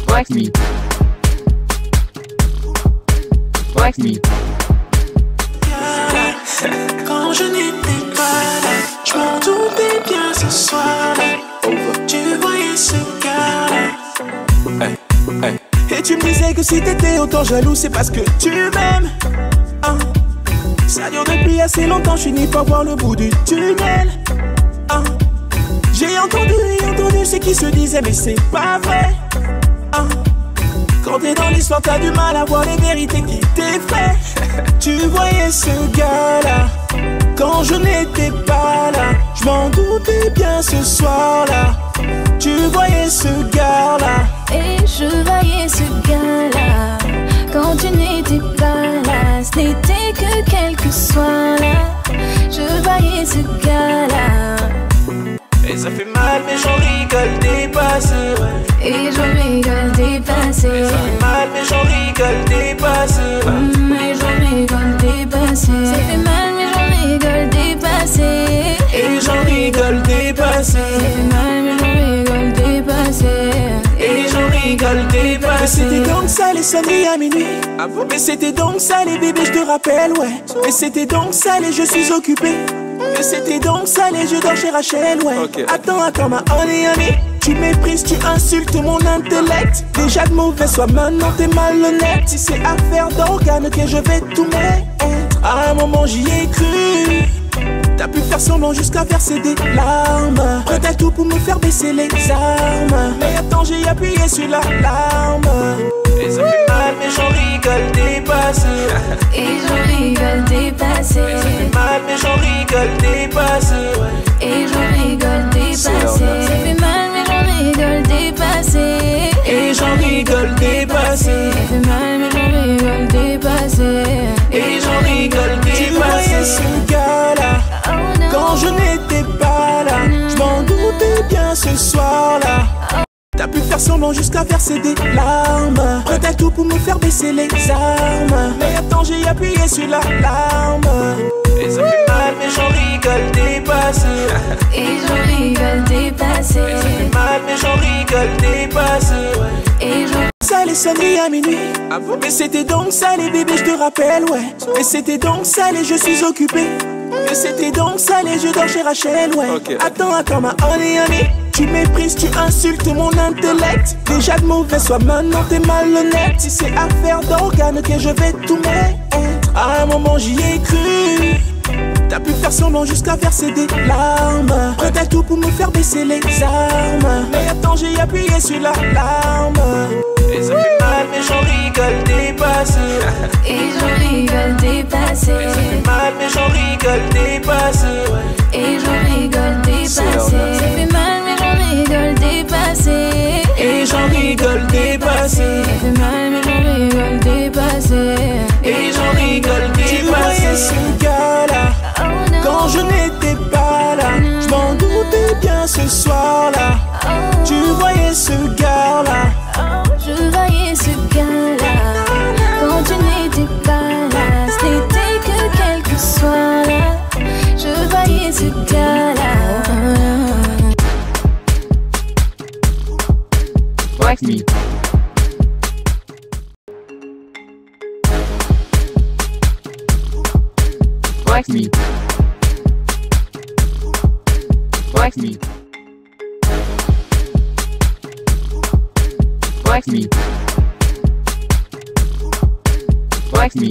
I: Wax me. Wax me.
J: Quand je n'étais pas là, je m'en doutais bien ce soir-là. Tu voyais ce gars-là. Et tu me disais que si t'étais autant jaloux, c'est parce que tu m'aimes. Ça dure depuis assez longtemps, je finis par voir le bout du tunnel. J'ai entendu ce qui se disait, mais c'est pas vrai. Quand t'es dans l'histoire, t'as du mal à voir les vérités qui t'effraient. Tu voyais ce gars-là quand je n'étais pas là. Je m'en doutais bien ce soir-là. Tu voyais ce gars-là.
K: Et je voyais ce gars-là quand tu n'étais pas là. Ce n'était que quelques soirs là. Je voyais ce gars-là.
J: Et ça fait mal mais j'en rigole dépassé.
K: Et j'en rigole dépassé.
J: Ça fait mal mais j'en rigole dépassé.
K: Mais j'en rigole dépassé. Ça fait mal mais j'en rigole dépassé.
J: Et j'en rigole dépassé.
K: Ça fait mal mais j'en rigole dépassé.
J: Et j'en rigole dépassé. Mais c'était donc ça les sonneries à minuit. Mais c'était donc ça les bébés je te rappelle ouais. Mais c'était donc ça les je suis occupé. Mais c'était donc ça les jeux d'or chez Rachel, ouais. Attends, ma honey. Tu méprises, tu insultes mon intellect. Déjà de mauvaise foi, maintenant t'es malhonnête. Si c'est affaire d'organes que je vais tout mettre. À un moment j'y ai cru. T'as pu faire semblant jusqu'à verser des larmes. Prête à tout pour me faire baisser les armes. Mais attends, j'ai appuyé sur l'alarme. Et ça fait mal mais j'en rigole dépassé.
K: Et j'en rigole dépassé.
J: Ça fait mal mais j'en rigole dépassé.
K: Et j'en rigole dépassé. Ça fait mal mais j'en rigole dépassé.
J: Et j'en rigole dépassé.
K: Ça fait mal mais j'en rigole dépassé.
J: Et j'en rigole dépassé. Tu voyais ce gars-là quand je n'étais pas là. Je m'en doutais bien ce soir-là. T'as pu faire semblant jusqu'à verser des larmes. Prête à tout pour me faire baisser les armes. Mais attends, j'ai appuyé sur l'alarme. Et ça fait mal mais j'en rigole dépassé.
K: Et j'en rigole dépassé.
J: Et ça fait mal mais j'en rigole dépassé.
K: Et j'en
J: ça les sonneries à minuit. Mais c'était donc ça les bébés je te rappelle ouais. Mais c'était donc ça les je suis occupé. Mais c'était donc ça les jeux d'or chez Rachel ouais. Attends, ma honey. Tu méprises, tu insultes mon intellect. Déjà de mauvaise foi, maintenant t'es malhonnête. Si c'est affaire d'organes que je vais tout mettre. À un moment j'y ai cru. T'as pu faire semblant jusqu'à verser des larmes. Prête à tout pour me faire baisser les armes. Mais attends, j'ai appuyé sur l'alarme. Et Ça fait mal, mais j'en rigole dépassé.
K: Et j'en rigole dépassé.
J: Ça fait mal, mais j'en rigole dépassé.
K: Et j'en rigole dépassé. Ça fait mal, mais j'en rigole dépassé.
J: Et j'en rigole dépassé.
K: Ça fait mal, mais j'en rigole dépassé.
J: Et j'en rigole dépassé. Tu voyais ce gars-là quand je n'étais pas là. Je m'en doutais bien ce soir-là. Tu voyais ce gars-là.
K: Je voyais ce gars-là quand tu n'étais pas là. Ce n'était que quelques soirs là. Je voyais ce gars-là.
I: Wax me. Wax me. Wax me. Wax me. Wax me.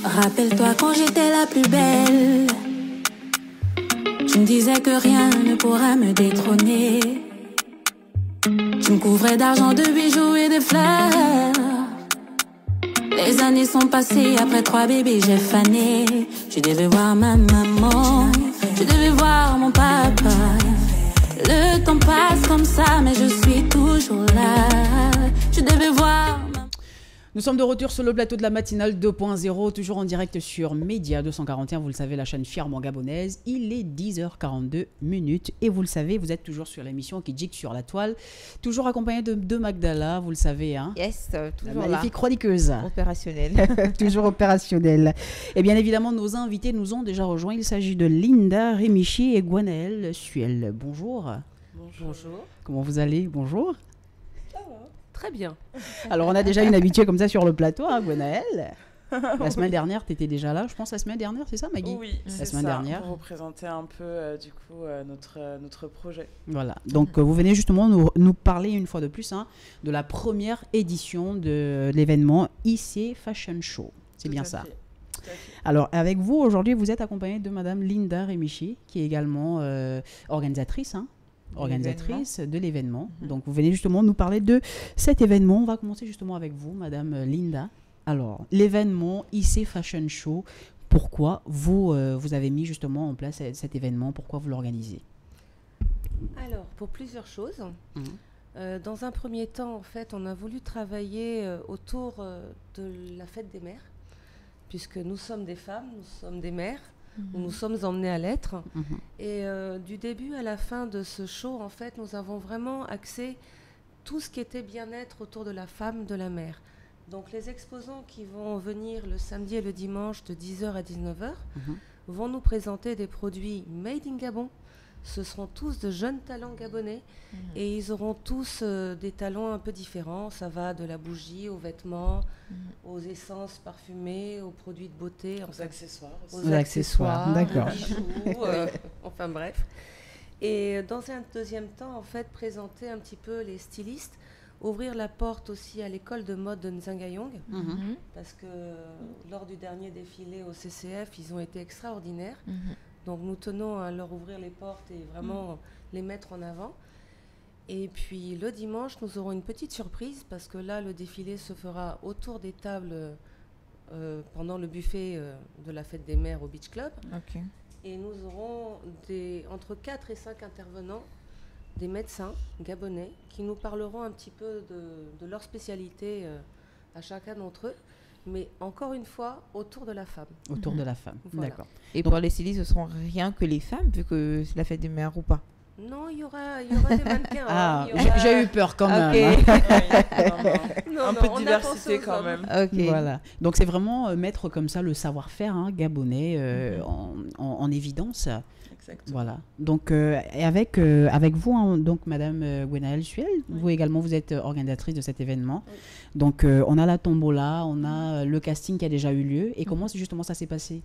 K: Rappelle-toi quand j'étais la plus belle. Tu me disais que rien ne pourra me détrôner. Tu me couvrais d'argent, de bijoux et de fleurs. Les années sont passées, après 3 bébés j'ai fané. Je devais voir ma maman, je devais voir mon papa. Le temps passe comme ça, mais je suis toujours là. Je devais voir.
A: Nous sommes de retour sur le plateau de la matinale 2.0, toujours en direct sur Média 241, vous le savez, la chaîne fièrement gabonaise. Il est 10h42 minutes et vous le savez, vous êtes toujours sur l'émission qui gigue sur la toile, toujours accompagné de Magdala, vous le savez, hein.
E: Yes, toujours
A: la
E: là.
A: magnifique chroniqueuse.
E: Opérationnelle.
A: Toujours opérationnelle. Et bien évidemment, nos invités nous ont déjà rejoints. Il s'agit de Linda Remichi et Gwenaëlle Suel. Bonjour.
L: Bonjour.
A: Comment vous allez? Bonjour.
L: Très bien.
A: Alors, on a déjà une habituée comme ça sur le plateau, hein, Gwenaëlle. La semaine dernière, tu étais déjà là, je pense, la semaine dernière, c'est ça, Maggie?
L: Oui,
A: la
L: c'est
A: semaine
L: ça,
A: dernière.
L: pour représenter un peu, du coup, notre projet.
A: Voilà, donc vous venez justement nous parler une fois de plus hein, de la première édition de l'événement IC Fashion Show. C'est bien ça. Alors, avec vous, aujourd'hui, vous êtes accompagnée de Madame Linda Remichi, qui est également organisatrice, hein, organisatrice de l'événement. Donc, vous venez justement nous parler de cet événement. On va commencer justement avec vous, Madame Linda. Alors, l'événement IC Fashion Show, pourquoi vous avez mis justement en place cet événement? Pourquoi vous l'organisez?
M: Alors, pour plusieurs choses. Dans un premier temps, en fait, on a voulu travailler autour de la fête des mères, puisque nous sommes des femmes, nous sommes des mères, nous sommes emmenées à l'être. Et du début à la fin de ce show, en fait, nous avons vraiment axé tout ce qui était bien-être autour de la femme, de la mère. Donc les exposants qui vont venir le samedi et le dimanche de 10h à 19h vont nous présenter des produits made in Gabon. Ce seront tous de jeunes talents gabonais et ils auront tous des talents un peu différents. Ça va de la bougie aux vêtements, aux essences parfumées, aux produits de beauté,
L: aux accessoires aussi.
M: aux accessoires,
A: d'accord.
M: aux bijoux, enfin bref. Et dans un deuxième temps, en fait, présenter un petit peu les stylistes, ouvrir la porte aussi à l'école de mode de Nzangayong, parce que lors du dernier défilé au CCF, ils ont été extraordinaires. Donc nous tenons à leur ouvrir les portes et vraiment les mettre en avant. Et puis le dimanche, nous aurons une petite surprise parce que là, le défilé se fera autour des tables pendant le buffet de la fête des mères au Beach Club. Et nous aurons entre 4 et 5 intervenants, des médecins gabonais, qui nous parleront un petit peu de leur spécialité à chacun d'entre eux. Mais encore une fois, autour de la femme.
A: Autour de la femme,
M: Voilà.
A: d'accord.
E: Et
A: Donc,
E: pour les stylistes, ce seront rien que les femmes, vu que c'est la fête des mères ou pas?
M: Non, il y aura des mannequins.
A: Ah,
M: il y aura-
A: j'ai eu peur quand même.
E: Ok.
M: Non,
L: Un
M: non,
L: peu de
M: on a
L: diversité
M: pensé aux
L: quand
M: hommes.
L: même.
E: Ok.
A: Voilà. Donc c'est vraiment mettre comme ça le savoir-faire hein, gabonais en évidence.
L: Exactement.
A: Voilà. Donc et avec vous, hein, donc Madame Gwenaëlle Suel, vous également vous êtes organisatrice de cet événement. Donc on a la tombola, on a le casting qui a déjà eu lieu. Et comment justement ça s'est passé?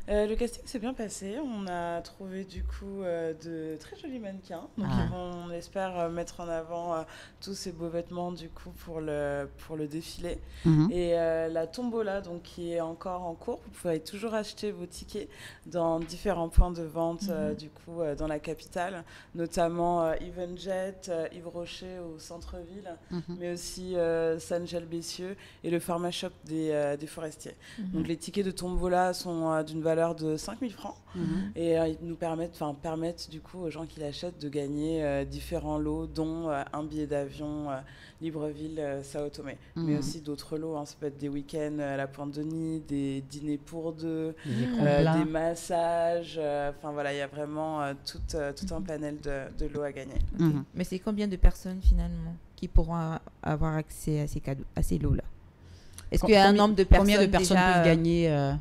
L: Le casting s'est bien passé. On a trouvé du coup de très jolis mannequins. Donc ils vont, on espère, mettre en avant tous ces beaux vêtements du coup pour le défilé. Et la tombola, donc qui est encore en cours. Vous pouvez toujours acheter vos tickets dans différents points de vente du coup dans la capitale, notamment Evenjet, Yves Rocher au centre-ville, mais aussi Saint-Gel-Bessieux et le Pharma Shop des Forestiers. Donc les tickets de tombola sont d'une valeur de 5 000 francs et ils nous permettent du coup aux gens qui l'achètent de gagner différents lots, dont un billet d'avion Libreville-Sao Tomé, mais aussi d'autres lots, hein. Ça peut être des week-ends à la Pointe-de-Nid, des dîners pour deux, des massages, enfin voilà, il y a vraiment tout un panel de lots à gagner.
E: Mais c'est combien de personnes finalement qui pourront avoir accès à ces cadeaux, à ces lots-là? Est-ce qu'il y a un nombre de personnes?
A: Combien de personnes peuvent gagner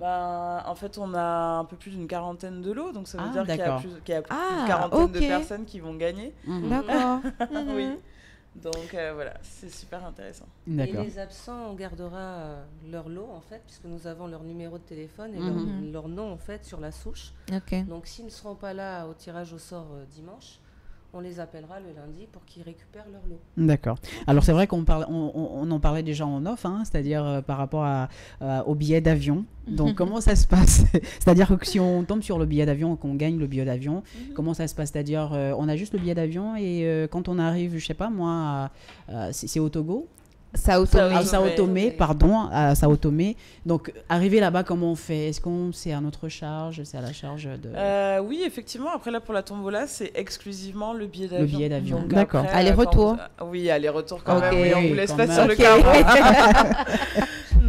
L: en fait, on a un peu plus d'une quarantaine de lots, donc ça veut dire qu'il y a plus d'une quarantaine de personnes qui vont gagner.
E: D'accord.
L: Oui. Donc voilà, c'est super intéressant.
M: Et les absents, on gardera leur lot en fait, puisque nous avons leur numéro de téléphone et leur nom en fait sur la souche. Donc s'ils ne seront pas là au tirage au sort dimanche, on les appellera le lundi pour qu'ils récupèrent leur lot.
A: D'accord. Alors c'est vrai qu'on en parlait déjà en off, hein, c'est-à-dire par rapport au billet d'avion. Donc comment ça se passe? C'est-à-dire que si on tombe sur le billet d'avion, qu'on gagne le billet d'avion, comment ça se passe? C'est-à-dire on a juste le billet d'avion et quand on arrive, je sais pas moi, c'est au Togo? Sao Tomé, pardon, à Sao Tomé. Donc, arriver là-bas, comment on fait? Est-ce qu'on c'est à notre charge? C'est à la charge de...
L: Oui, effectivement. Après, là, pour la tombola, c'est exclusivement le billet d'avion.
A: Le billet d'avion, d'accord.
E: Aller-retour?
L: Oui, aller-retour quand même. Oui, on vous laisse pas sur le carreau.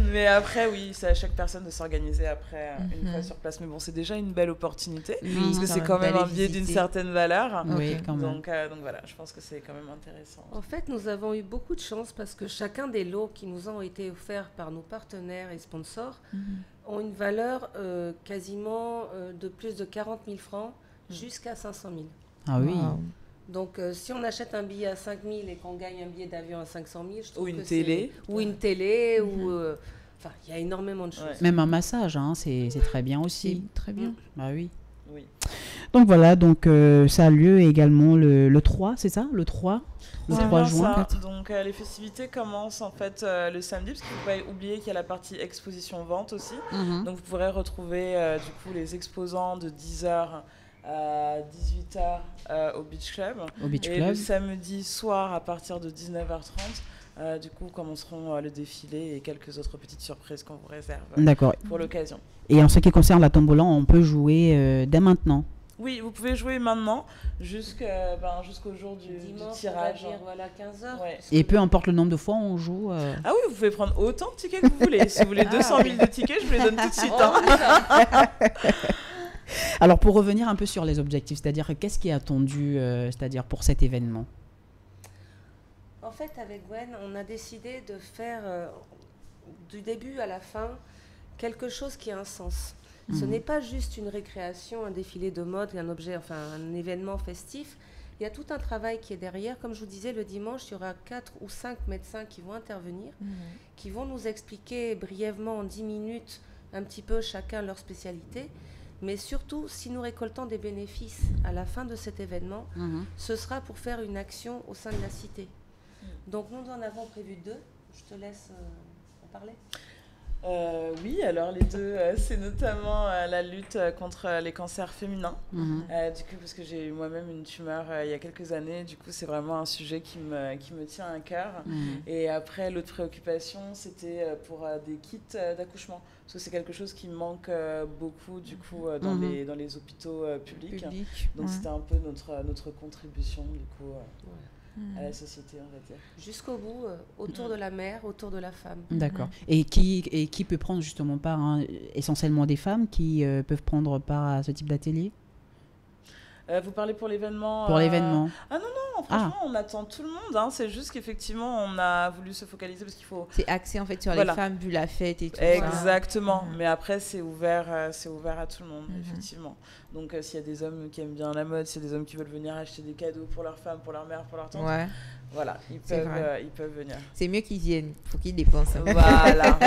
L: Mais après, oui, c'est à chaque personne de s'organiser après une fois sur place. Mais bon, c'est déjà une belle opportunité. Parce que c'est quand même un billet d'une certaine valeur.
A: Oui, quand même.
L: Donc voilà, je pense que c'est quand même intéressant.
M: En fait, nous avons eu beaucoup de chance parce que chacun des lots qui nous ont été offerts par nos partenaires et sponsors ont une valeur quasiment de plus de 40 000 francs jusqu'à 500 000.
A: Ah oui.
M: Donc, si on achète un billet à 5 000 et qu'on gagne un billet d'avion à 500 000, je trouve
L: ou une télé.
M: Ou une télé, ou... Enfin, il y a énormément de choses.
A: Même un massage, hein, c'est très bien aussi.
E: Très bien.
A: Bah oui.
L: Oui.
A: Donc voilà, donc ça a lieu également le 3, c'est ça? Le 3 juin.
L: Donc les festivités commencent en fait le samedi, parce qu'il ne faut pas oublier qu'il y a la partie exposition-vente aussi. Donc vous pourrez retrouver du coup les exposants de 10h à 18h au Beach Club. Et le samedi soir à partir de 19h30. Du coup, commenceront le défilé et quelques autres petites surprises qu'on vous réserve pour l'occasion.
A: Et en ce qui concerne la tombola, on peut jouer dès maintenant?
L: Oui, vous pouvez jouer maintenant jusqu'au jour du tirage.
M: On va dire, voilà, 15h.
L: Ouais.
A: Et peu importe le nombre de fois on joue.
L: Ah oui, vous pouvez prendre autant de tickets que vous voulez. Si vous voulez 200 000 de tickets, je vous les donne tout de suite.
A: Alors pour revenir un peu sur les objectifs, c'est-à-dire qu'est-ce qui est attendu c'est-à-dire pour cet événement?
M: En fait, avec Gwen, on a décidé de faire du début à la fin quelque chose qui a un sens. Ce n'est pas juste une récréation, un défilé de mode, un événement festif. Il y a tout un travail qui est derrière. Comme je vous disais, le dimanche, il y aura 4 ou 5 médecins qui vont intervenir, qui vont nous expliquer brièvement en 10 minutes un petit peu chacun leur spécialité. Mais surtout, si nous récoltons des bénéfices à la fin de cet événement, ce sera pour faire une action au sein de la cité. Donc nous en avons prévu 2. Je te laisse en parler.
L: Oui, alors les deux, c'est notamment la lutte contre les cancers féminins. Du coup, parce que j'ai eu moi-même une tumeur il y a quelques années, du coup, c'est vraiment un sujet qui me tient à cœur. Et après, l'autre préoccupation, c'était pour des kits d'accouchement. Parce que c'est quelque chose qui manque beaucoup, du coup, dans les hôpitaux publics. Donc, c'était un peu notre contribution, du coup. À la société, on va dire.
M: Jusqu'au bout, autour de la mère, autour de la femme.
A: D'accord. Et qui peut prendre justement part, hein, essentiellement des femmes qui peuvent prendre part à ce type d'atelier?
L: Vous parlez pour l'événement?
A: Pour l'événement.
L: Ah non, franchement, on attend tout le monde. Hein. C'est juste qu'effectivement, on a voulu se focaliser parce qu'il faut...
E: C'est axé en fait sur les femmes, vu la fête et tout.
L: Exactement. Mais après, c'est ouvert à tout le monde, effectivement. Donc, s'il y a des hommes qui aiment bien la mode, s'il y a des hommes qui veulent venir acheter des cadeaux pour leur femme, pour leur mère, pour leur tante, voilà, ils peuvent venir.
E: C'est mieux qu'ils viennent. Il faut qu'ils dépensent.
L: Voilà.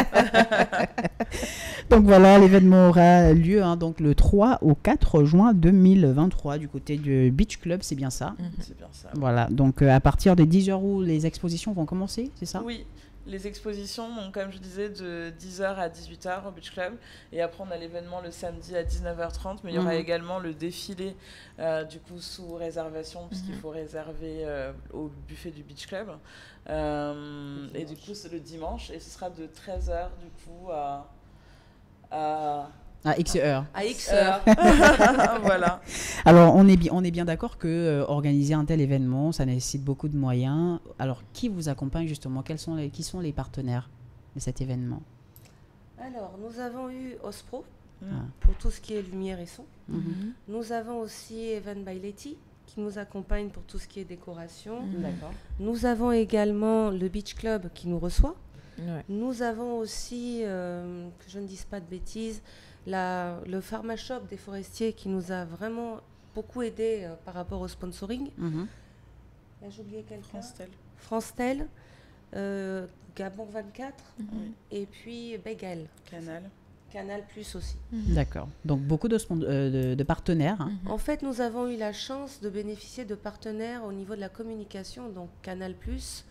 A: Donc voilà, l'événement aura lieu donc le 3 au 4 juin 2023 du côté du Beach Club, c'est bien ça.
L: C'est bien ça.
A: Voilà, donc à partir des 10h où les expositions vont commencer, c'est ça?
L: Oui. Les expositions, donc, comme je disais, de 10h à 18h au Beach Club. Et après, on a l'événement le samedi à 19h30. Mais il y aura également le défilé, du coup, sous réservation, puisqu'il faut réserver au buffet du Beach Club. Et du coup, c'est le dimanche. Et ce sera de 13h, du coup,
A: à X heures.
L: À X heures. Voilà.
A: Alors, on est bien d'accord que organiser un tel événement, ça nécessite beaucoup de moyens. Alors, qui vous accompagne justement? Qui sont les partenaires de cet événement?
M: Alors, nous avons eu Ospro
A: Ah.
M: pour tout ce qui est lumière et son. Nous avons aussi Evan by Letty qui nous accompagne pour tout ce qui est décoration.
L: D'accord.
M: Nous avons également le Beach Club qui nous reçoit.
E: Ouais.
M: Nous avons aussi, que je ne dise pas de bêtises, le Pharma Shop des forestiers qui nous a vraiment beaucoup aidé par rapport au sponsoring. Là, j'ai oublié quelqu'un. France-Tel, Gabon 24 et puis Begal. Canal Plus aussi.
A: D'accord. Donc beaucoup de partenaires. Hein.
M: En fait, nous avons eu la chance de bénéficier de partenaires au niveau de la communication, donc Canal Plus,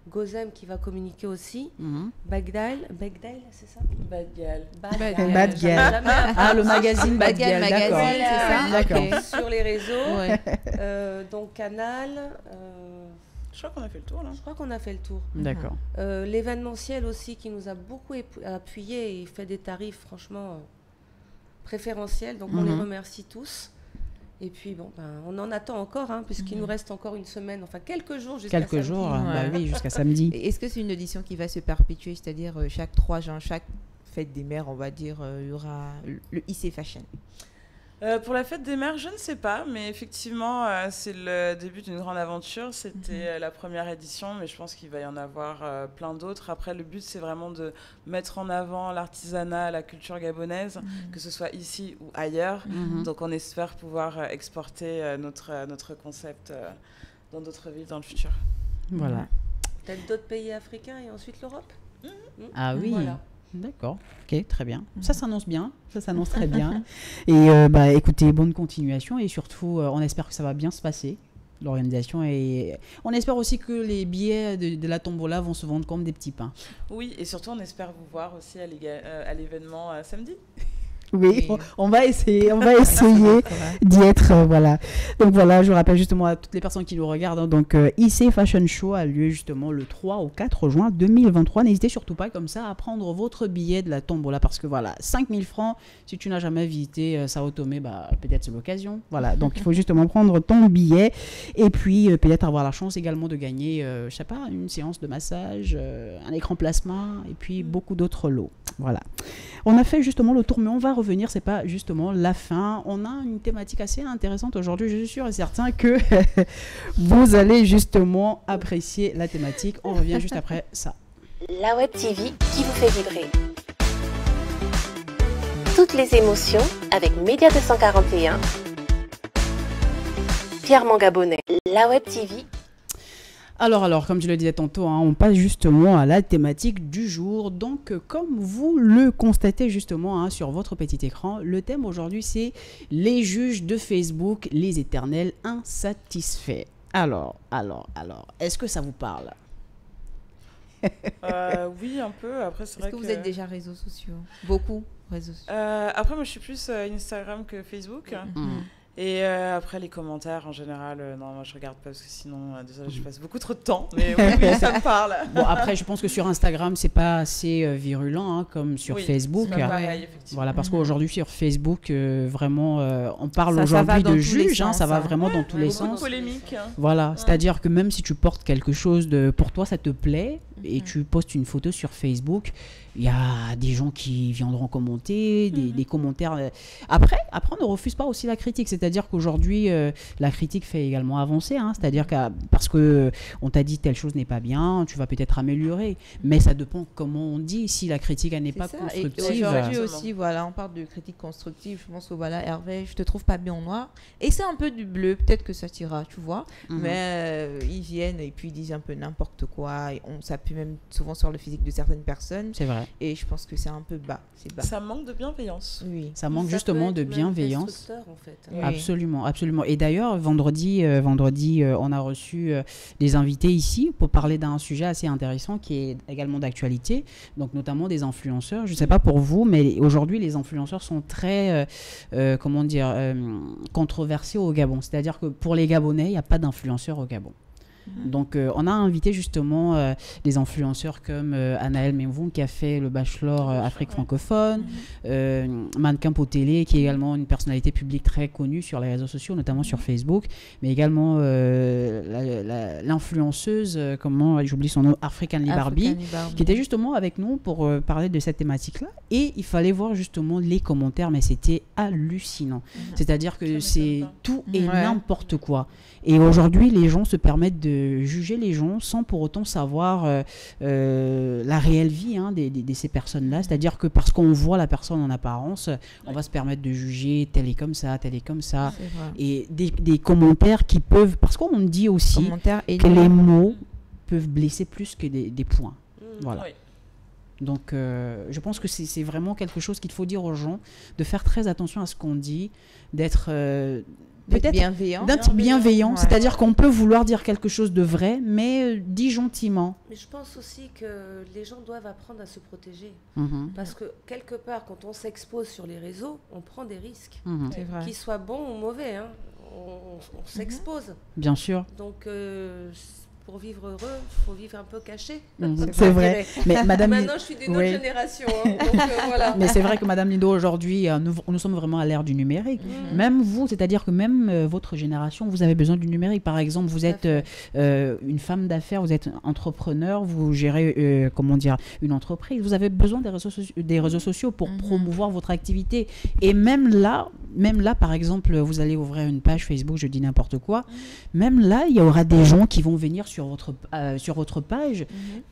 M: Gozem qui va communiquer aussi, Bagdal, c'est ça?
L: Badgal.
A: Badgal. Ah, le magazine Badgal, d'accord.
M: C'est ça.
A: D'accord.
M: Okay. Sur les réseaux. Donc Canal.
L: Je crois qu'on a fait le tour là.
M: Je crois qu'on a fait le tour.
A: D'accord.
M: L'événementiel aussi qui nous a beaucoup appuyé et fait des tarifs franchement préférentiels. Donc on les remercie tous. Et puis bon, on en attend encore, puisqu'il nous reste encore une semaine, enfin quelques jours jusqu'à samedi.
A: Quelques jours, oui, jusqu'à samedi.
E: Est-ce que c'est une audition qui va se perpétuer, c'est-à-dire chaque 3 juin, chaque fête des mères, on va dire, il y aura le IC Fashion?
L: Pour la fête des mères, je ne sais pas, mais effectivement, c'est le début d'une grande aventure. C'était la première édition, mais je pense qu'il va y en avoir plein d'autres. Après, le but, c'est vraiment de mettre en avant l'artisanat, la culture gabonaise, que ce soit ici ou ailleurs. Donc, on espère pouvoir exporter notre concept dans d'autres villes dans le futur.
A: Voilà.
M: Peut-être d'autres pays africains et ensuite l'Europe.
A: Ah oui.
M: Voilà.
A: D'accord, ok, très bien. Ça s'annonce bien, ça s'annonce très bien. Et écoutez, bonne continuation et surtout, on espère que ça va bien se passer, l'organisation. Et on espère aussi que les billets de la tombola vont se vendre comme des petits pains.
L: Oui, et surtout, on espère vous voir aussi à l'événement samedi.
A: Oui, on va essayer d'y être, voilà. Donc voilà, je rappelle justement à toutes les personnes qui nous regardent, donc IC Fashion Show a lieu justement le 3 au 4 juin 2023. N'hésitez surtout pas comme ça à prendre votre billet de la tombola parce que voilà, 5000 francs, si tu n'as jamais visité Sao Tomé, peut-être c'est l'occasion. Voilà, donc il faut justement prendre ton billet et puis peut-être avoir la chance également de gagner, je sais pas, une séance de massage, un écran plasma et puis beaucoup d'autres lots. Voilà. On a fait justement le tour, mais on va revenir, c'est pas justement la fin. On a une thématique assez intéressante aujourd'hui, je suis sûr et certain que vous allez justement apprécier la thématique. On revient juste après ça.
N: La Web TV qui vous fait vibrer. Toutes les émotions avec Média 241. Fièrement gabonais. La Web TV.
A: Alors, comme je le disais tantôt, on passe justement à la thématique du jour. Donc, comme vous le constatez justement sur votre petit écran, le thème aujourd'hui, c'est les juges de Facebook, les éternels insatisfaits. Alors, est-ce que ça vous parle?
L: Oui, un peu. Après, c'est vrai
E: que vous êtes déjà réseaux sociaux? Beaucoup réseaux sociaux.
L: Après, moi, je suis plus Instagram que Facebook. Et après, les commentaires, en général, non, moi, je regarde pas parce que sinon, désolé, je passe beaucoup trop de temps. Mais oui, ça me parle.
A: Bon, après, je pense que sur Instagram, c'est pas assez virulent comme sur Facebook.
L: C'est pas pareil, effectivement.
A: Voilà, parce qu'aujourd'hui, sur Facebook, vraiment, on parle aujourd'hui de juges, ça va vraiment dans tous les sens.
L: Beaucoup de polémiques.
A: Voilà, c'est-à-dire que même si tu portes quelque chose pour toi, ça te plaît, et tu postes une photo sur Facebook, il y a des gens qui viendront commenter, des commentaires. Après, on ne refuse pas aussi la critique. C'est-à-dire qu'aujourd'hui, la critique fait également avancer. C'est-à-dire que parce qu'on t'a dit telle chose n'est pas bien, tu vas peut-être améliorer. Mais ça dépend comment on dit. Si la critique n'est pas constructive.
E: Et aujourd'hui aussi, voilà, on parle de critique constructive. Je pense que voilà, Hervé, je te trouve pas bien en noir. Et c'est un peu du bleu. Peut-être que ça t'ira, tu vois. Mais ils viennent et puis ils disent un peu n'importe quoi. Et ça appuie même souvent sur le physique de certaines personnes.
A: C'est vrai.
E: Et je pense que c'est un peu bas. C'est bas.
L: Ça manque de bienveillance.
E: Oui.
A: Ça manque
M: Ça
A: justement
M: peut
A: de
M: être même
A: bienveillance.
M: destructeur, en fait.
E: Oui.
A: Absolument, absolument. Et d'ailleurs, vendredi, on a reçu des invités ici pour parler d'un sujet assez intéressant qui est également d'actualité, donc notamment des influenceurs. Je ne sais pas pour vous, mais aujourd'hui, les influenceurs sont très, controversés au Gabon. C'est-à-dire que pour les Gabonais, il n'y a pas d'influenceurs au Gabon. Donc, on a invité justement des influenceurs comme Anaël Memvoun qui a fait le bachelor Afrique francophone, Mannequin Potélé qui est également une personnalité publique très connue sur les réseaux sociaux, notamment sur Facebook, mais également l'influenceuse, j'oublie son nom, African Lee Barbie, qui était justement avec nous pour parler de cette thématique-là. Et il fallait voir justement les commentaires, mais c'était hallucinant. C'est-à-dire que c'est tout et n'importe quoi. Et aujourd'hui, les gens se permettent de juger les gens sans pour autant savoir la réelle vie de ces personnes-là. C'est-à-dire que parce qu'on voit la personne en apparence, on va se permettre de juger tel est comme ça, tel est comme ça. Et des commentaires qui peuvent... Parce qu'on dit aussi que les mots peuvent blesser plus que des points. Voilà.
L: Oui.
A: Donc, je pense que c'est vraiment quelque chose qu'il faut dire aux gens, de faire très attention à ce qu'on dit, d'être
E: bienveillant.
A: D'être bienveillant,
E: Ouais.
A: c'est-à-dire qu'on peut vouloir dire quelque chose de vrai, mais dit gentiment.
M: Mais je pense aussi que les gens doivent apprendre à se protéger.
A: Mhm.
M: Parce que quelque part, quand on s'expose sur les réseaux, on prend des risques.
A: Mhm.
E: C'est vrai.
M: Qu'ils soient bons ou mauvais, hein. On s'expose.
A: Bien sûr.
M: Donc, pour vivre heureux, il faut vivre un peu caché.
A: C'est vrai. Mais Madame
M: Maintenant, je suis d'une autre génération. Hein, donc, voilà.
A: Mais c'est vrai que Madame Lindo, aujourd'hui, nous sommes vraiment à l'ère du numérique. Même vous, c'est-à-dire que même votre génération, vous avez besoin du numérique. Par exemple, vous êtes une femme d'affaires, vous êtes entrepreneur, vous gérez, une entreprise. Vous avez besoin des réseaux sociaux pour promouvoir votre activité. Et même là, par exemple, vous allez ouvrir une page Facebook, je dis n'importe quoi. Même là, il y aura des gens qui vont venir sur votre page,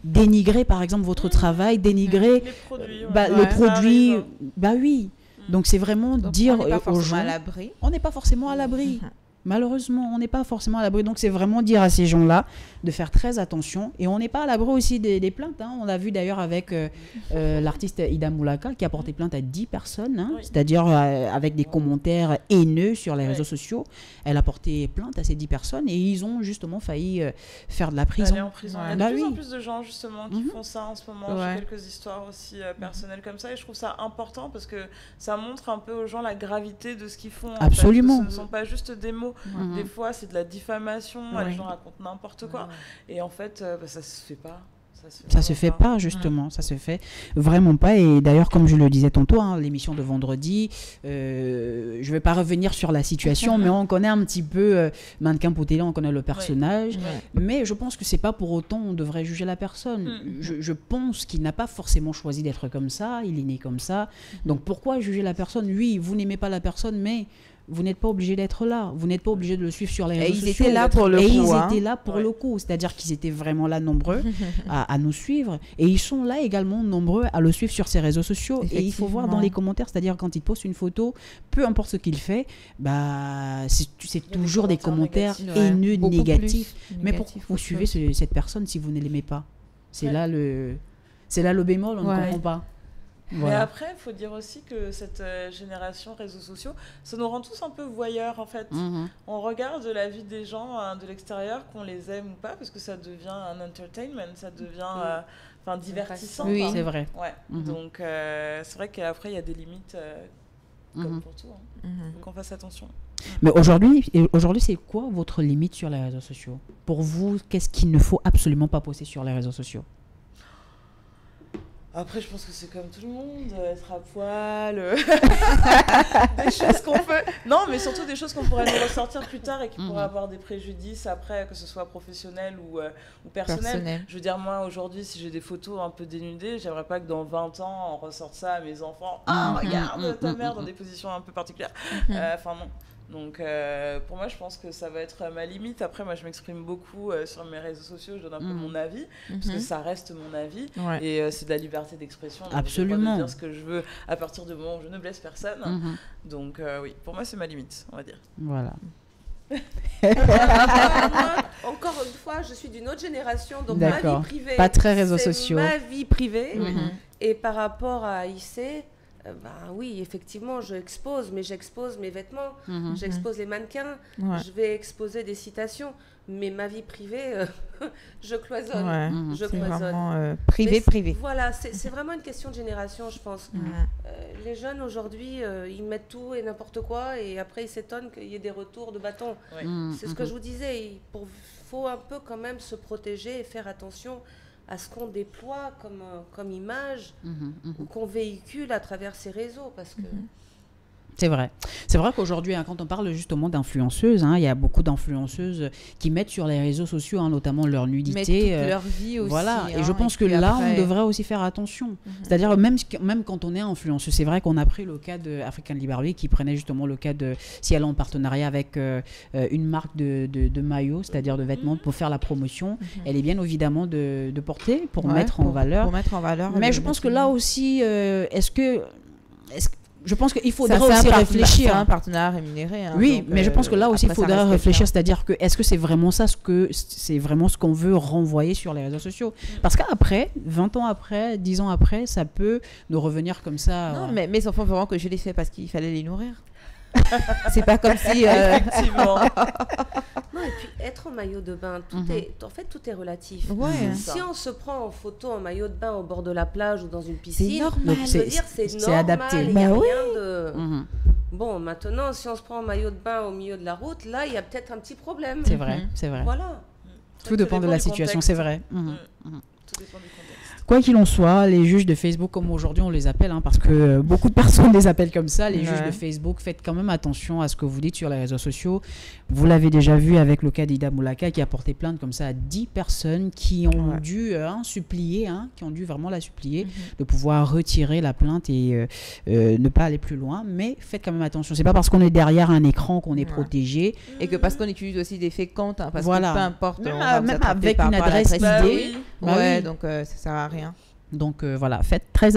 A: dénigrer par exemple votre travail, dénigrer
L: les produits.
A: les produits. Bah oui. Donc c'est vraiment dire aux gens, on n'est pas forcément à l'abri. Malheureusement, on n'est pas forcément à l'abri. Donc, c'est vraiment dire à ces gens-là de faire très attention. Et on n'est pas à l'abri aussi des plaintes. Hein. On l'a vu d'ailleurs avec l'artiste Ida Moulaka qui a porté plainte à 10 personnes. Hein. C'est-à-dire avec des commentaires haineux sur les réseaux sociaux. Elle a porté plainte à ces 10 personnes et ils ont justement failli faire de la prison.
L: Aller en prison. Il y a de plus en plus de gens justement qui font ça en ce moment. J'ai quelques histoires aussi personnelles comme ça. Et je trouve ça important parce que ça montre un peu aux gens la gravité de ce qu'ils font.
A: Absolument.
L: En fait, ce ne sont pas juste des mots. Des fois, c'est de la diffamation, les gens racontent n'importe quoi. Et en fait, ça se fait pas.
A: Ça se fait pas, justement. Ça se fait vraiment pas. Et d'ailleurs, comme je le disais tantôt, hein, l'émission de vendredi, je vais pas revenir sur la situation, mais on connaît un petit peu Mannequin Potélé, on connaît le personnage. Mais je pense que c'est pas pour autant on devrait juger la personne. Je pense qu'il n'a pas forcément choisi d'être comme ça. Il est né comme ça. Donc pourquoi juger la personne? Oui, vous n'aimez pas la personne, mais vous n'êtes pas obligé d'être là. Vous n'êtes pas obligé de le suivre sur les réseaux sociaux.
E: Ils étaient là pour le coup.
A: Et ils étaient là pour le coup. C'est-à-dire qu'ils étaient vraiment là nombreux à nous suivre. Et ils sont là également nombreux à le suivre sur ses réseaux sociaux. Et il faut voir dans les commentaires, c'est-à-dire quand il poste une photo, peu importe ce qu'il fait, c'est toujours des commentaires haineux, négatifs. Mais pourquoi vous suivez cette personne si vous ne l'aimez pas? C'est là le bémol, on ne comprend pas.
L: Mais après, il faut dire aussi que cette génération réseaux sociaux, ça nous rend tous un peu voyeurs en fait. On regarde la vie des gens de l'extérieur, qu'on les aime ou pas, parce que ça devient un entertainment, ça devient divertissant.
A: Oui, c'est vrai.
L: Ouais. Donc c'est vrai qu'après, il y a des limites comme pour tout. Il faut qu'on fasse attention.
A: Mais aujourd'hui, c'est quoi votre limite sur les réseaux sociaux? Pour vous, qu'est-ce qu'il ne faut absolument pas poster sur les réseaux sociaux?
L: Après, je pense que c'est comme tout le monde, être à poil, des choses qu'on peut... Non, mais surtout des choses qu'on pourrait nous ressortir plus tard et qui pourraient avoir des préjudices après, que ce soit professionnel ou personnel. Je veux dire, moi, aujourd'hui, si j'ai des photos un peu dénudées, j'aimerais pas que dans 20 ans, on ressorte ça à mes enfants. Regarde ta mère dans des positions un peu particulières. Enfin, non. Donc pour moi je pense que ça va être ma limite. Après moi je m'exprime beaucoup sur mes réseaux sociaux, je donne un peu mon avis parce que ça reste mon avis et c'est de la liberté d'expression.
A: Absolument.
L: J'ai le droit de dire ce que je veux à partir du moment où je ne blesse personne. Donc oui, pour moi c'est ma limite, on va dire.
A: Voilà.
M: Moi, encore une fois, je suis d'une autre génération, donc ma vie privée,
A: pas très réseaux sociaux.
M: ma vie privée. Et par rapport à IC, oui, effectivement, j'expose mes vêtements, j'expose les mannequins, je vais exposer des citations, mais ma vie privée, je cloisonne. Je cloisonne.
E: Vraiment privé.
M: Voilà, c'est vraiment une question de génération, je pense. Les jeunes aujourd'hui, ils mettent tout et n'importe quoi, et après ils s'étonnent qu'il y ait des retours de bâton. C'est ce que je vous disais, il faut un peu quand même se protéger et faire attention à ce qu'on déploie comme image ou qu'on véhicule à travers ces réseaux, parce que...
A: C'est vrai qu'aujourd'hui, quand on parle justement d'influenceuses, il y a beaucoup d'influenceuses qui mettent sur les réseaux sociaux, notamment leur nudité.
E: Ils mettent toute leur vie aussi.
A: Voilà, et je pense que là, on devrait aussi faire attention. C'est-à-dire, même quand on est influenceuse, c'est vrai qu'on a pris le cas d'African Liberty, qui prenait justement le cas de, si elle est en partenariat avec une marque de maillots, c'est-à-dire de vêtements, pour faire la promotion. Elle est bien évidemment de porter, pour mettre en valeur. Mais je pense que là aussi, je pense qu'il faudra aussi réfléchir.
E: C'est un partenariat rémunéré.
A: Oui, mais je pense que là aussi, il faudra réfléchir. C'est-à-dire que est-ce que c'est vraiment ça, c'est vraiment ce qu'on veut renvoyer sur les réseaux sociaux? Parce qu'après, 20 ans après, 10 ans après, ça peut nous revenir comme ça.
E: Non, mais mes enfants verront que je l'ai fait parce qu'il fallait les nourrir. C'est pas comme si...
L: Effectivement.
M: Non, et puis être en maillot de bain, tout est relatif. Si on se prend en photo en maillot de bain au bord de la plage ou dans une piscine, c'est
A: adapté.
M: Il n'y a rien de... Bon, maintenant, si on se prend en maillot de bain au milieu de la route, là, il y a peut-être un petit problème.
A: C'est vrai.
M: Voilà.
A: Tout dépend de la situation, c'est vrai.
L: Tout dépend du contexte.
A: Quoi qu'il en soit, les juges de Facebook, comme aujourd'hui on les appelle, parce que beaucoup de personnes les appellent comme ça, les juges de Facebook, faites quand même attention à ce que vous dites sur les réseaux sociaux. Vous l'avez déjà vu avec le cas d'Ida Moulaka, qui a porté plainte comme ça à 10 personnes qui ont dû supplier, qui ont dû vraiment la supplier de pouvoir retirer la plainte et ne pas aller plus loin. Mais faites quand même attention. C'est pas parce qu'on est derrière un écran qu'on est protégé.
E: Et que parce qu'on utilise aussi des fake comptes, parce que peu importe.
A: Même avec une adresse ID.
E: Donc ça sert à rien.
A: Donc voilà, faites très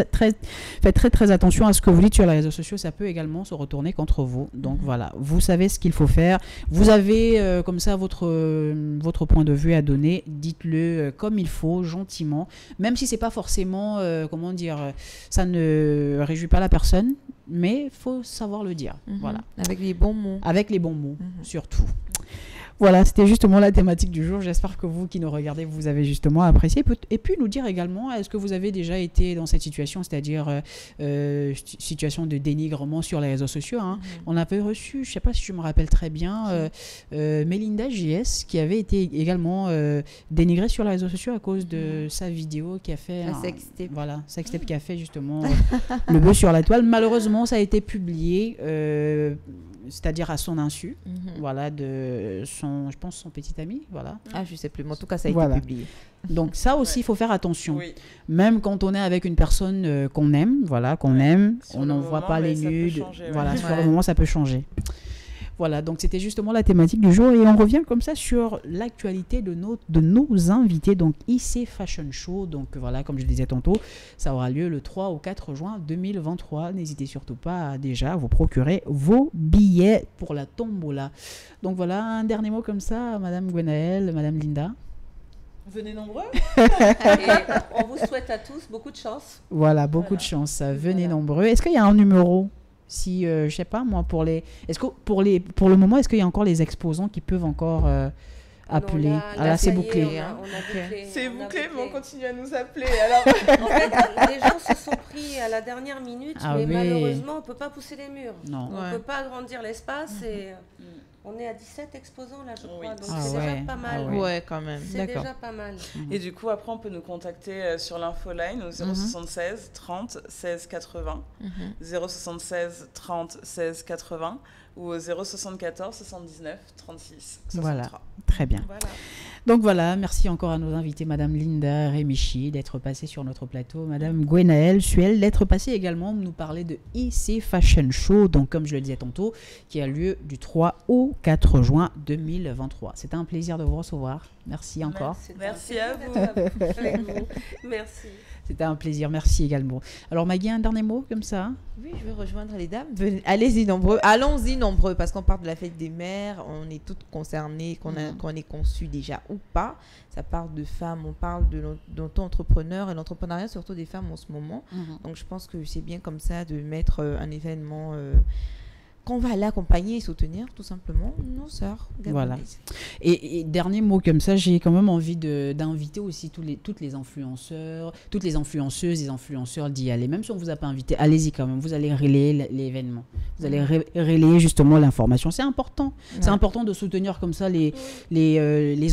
A: attention à ce que vous dites sur les réseaux sociaux, ça peut également se retourner contre vous. Donc voilà, vous savez ce qu'il faut faire. Vous avez comme ça votre point de vue à donner, dites-le comme il faut, gentiment, même si c'est pas forcément, ça ne réjouit pas la personne, mais il faut savoir le dire. Voilà.
E: Avec les bons mots.
A: Avec les bons mots, surtout. Voilà, c'était justement la thématique du jour. J'espère que vous qui nous regardez, vous avez justement apprécié. Et puis nous dire également, est-ce que vous avez déjà été dans cette situation, c'est-à-dire situation de dénigrement sur les réseaux sociaux. On avait reçu, je ne sais pas si je me rappelle très bien, Melinda JS, qui avait été également dénigrée sur les réseaux sociaux à cause de sa vidéo qui a fait...
E: La sextape.
A: Voilà, sextape qui a fait justement le buzz sur la toile. Malheureusement, ça a été publié... c'est-à-dire à son insu, voilà, de son, je pense, son petit ami, voilà.
E: Ah, je sais plus, mais en tout cas, ça a été publié.
A: Donc ça aussi, il faut faire attention. Même quand on est avec une personne qu'on aime, voilà, qu'on aime, on n'envoie pas les nudes. Voilà, sur le moment, ça peut changer. Voilà, donc c'était justement la thématique du jour et on revient comme ça sur l'actualité de nos invités, donc IC Fashion Show. Donc voilà, comme je disais tantôt, ça aura lieu le 3 au 4 juin 2023. N'hésitez surtout pas à déjà vous procurer vos billets pour la tombola. Donc voilà, un dernier mot comme ça, Madame Gwenaëlle, Madame Linda.
L: Venez nombreux.
M: Et on vous souhaite à tous beaucoup de chance.
A: Voilà, beaucoup de chance. Venez nombreux. Est-ce qu'il y a un numéro ? Si, je sais pas, moi, pour le moment, est-ce qu'il y a encore les exposants qui peuvent encore appeler? C'est bouclé.
L: C'est bouclé, mais on continue à nous appeler. Alors...
M: en fait, les gens se sont pris à la dernière minute, mais malheureusement, on ne peut pas pousser les murs.
A: Non.
M: On ne peut pas agrandir l'espace et... On est à 17 exposants là, je crois, donc c'est déjà pas mal.
E: Ouais, quand même.
M: C'est déjà pas mal.
L: Et du coup, après, on peut nous contacter sur l'infoline au 076 30 16 80, 076 30 16 80 ou au 074 79 36 63.
A: Voilà, très bien. Voilà. Donc voilà, merci encore à nos invités, Madame Linda Remichi, d'être passée sur notre plateau, Madame Gwenaëlle Suel, d'être passée également nous parler de IC Fashion Show, donc comme je le disais tantôt, qui a lieu du 3 au au 4 juin 2023. C'était un plaisir de vous recevoir. Merci encore.
L: Merci à vous.
M: Merci.
A: C'était un plaisir. Merci également. Alors Maggie, un dernier mot comme ça?
E: Oui, je vais rejoindre les dames. Allez-y nombreux. Allons-y nombreux parce qu'on parle de la fête des mères. On est toutes concernées, qu'on est conçu déjà ou pas. Ça parle de femmes. On parle de l'auto-entrepreneur et l'entrepreneuriat surtout des femmes en ce moment. Donc je pense que c'est bien comme ça de mettre un événement qu'on va aller accompagner et soutenir tout simplement nos sœurs gabonaises.
A: Voilà. Et dernier mot comme ça, j'ai quand même envie d'inviter aussi toutes les influenceurs, toutes les influenceuses et influenceurs d'y aller. Même si on ne vous a pas invité, allez-y quand même. Vous allez relayer l'événement. Vous allez relayer justement l'information. C'est important. Ouais. C'est important de soutenir comme ça les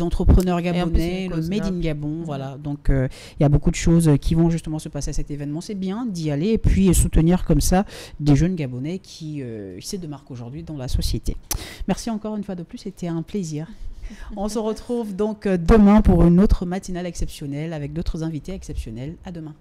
A: entrepreneurs gabonais, le Made in Gabon. Voilà. Donc, il y a beaucoup de choses qui vont justement se passer à cet événement. C'est bien d'y aller et puis soutenir comme ça des jeunes Gabonais qui de marque aujourd'hui dans la société. Merci encore une fois de plus, c'était un plaisir. On se retrouve donc demain pour une autre matinale exceptionnelle avec d'autres invités exceptionnels. À demain.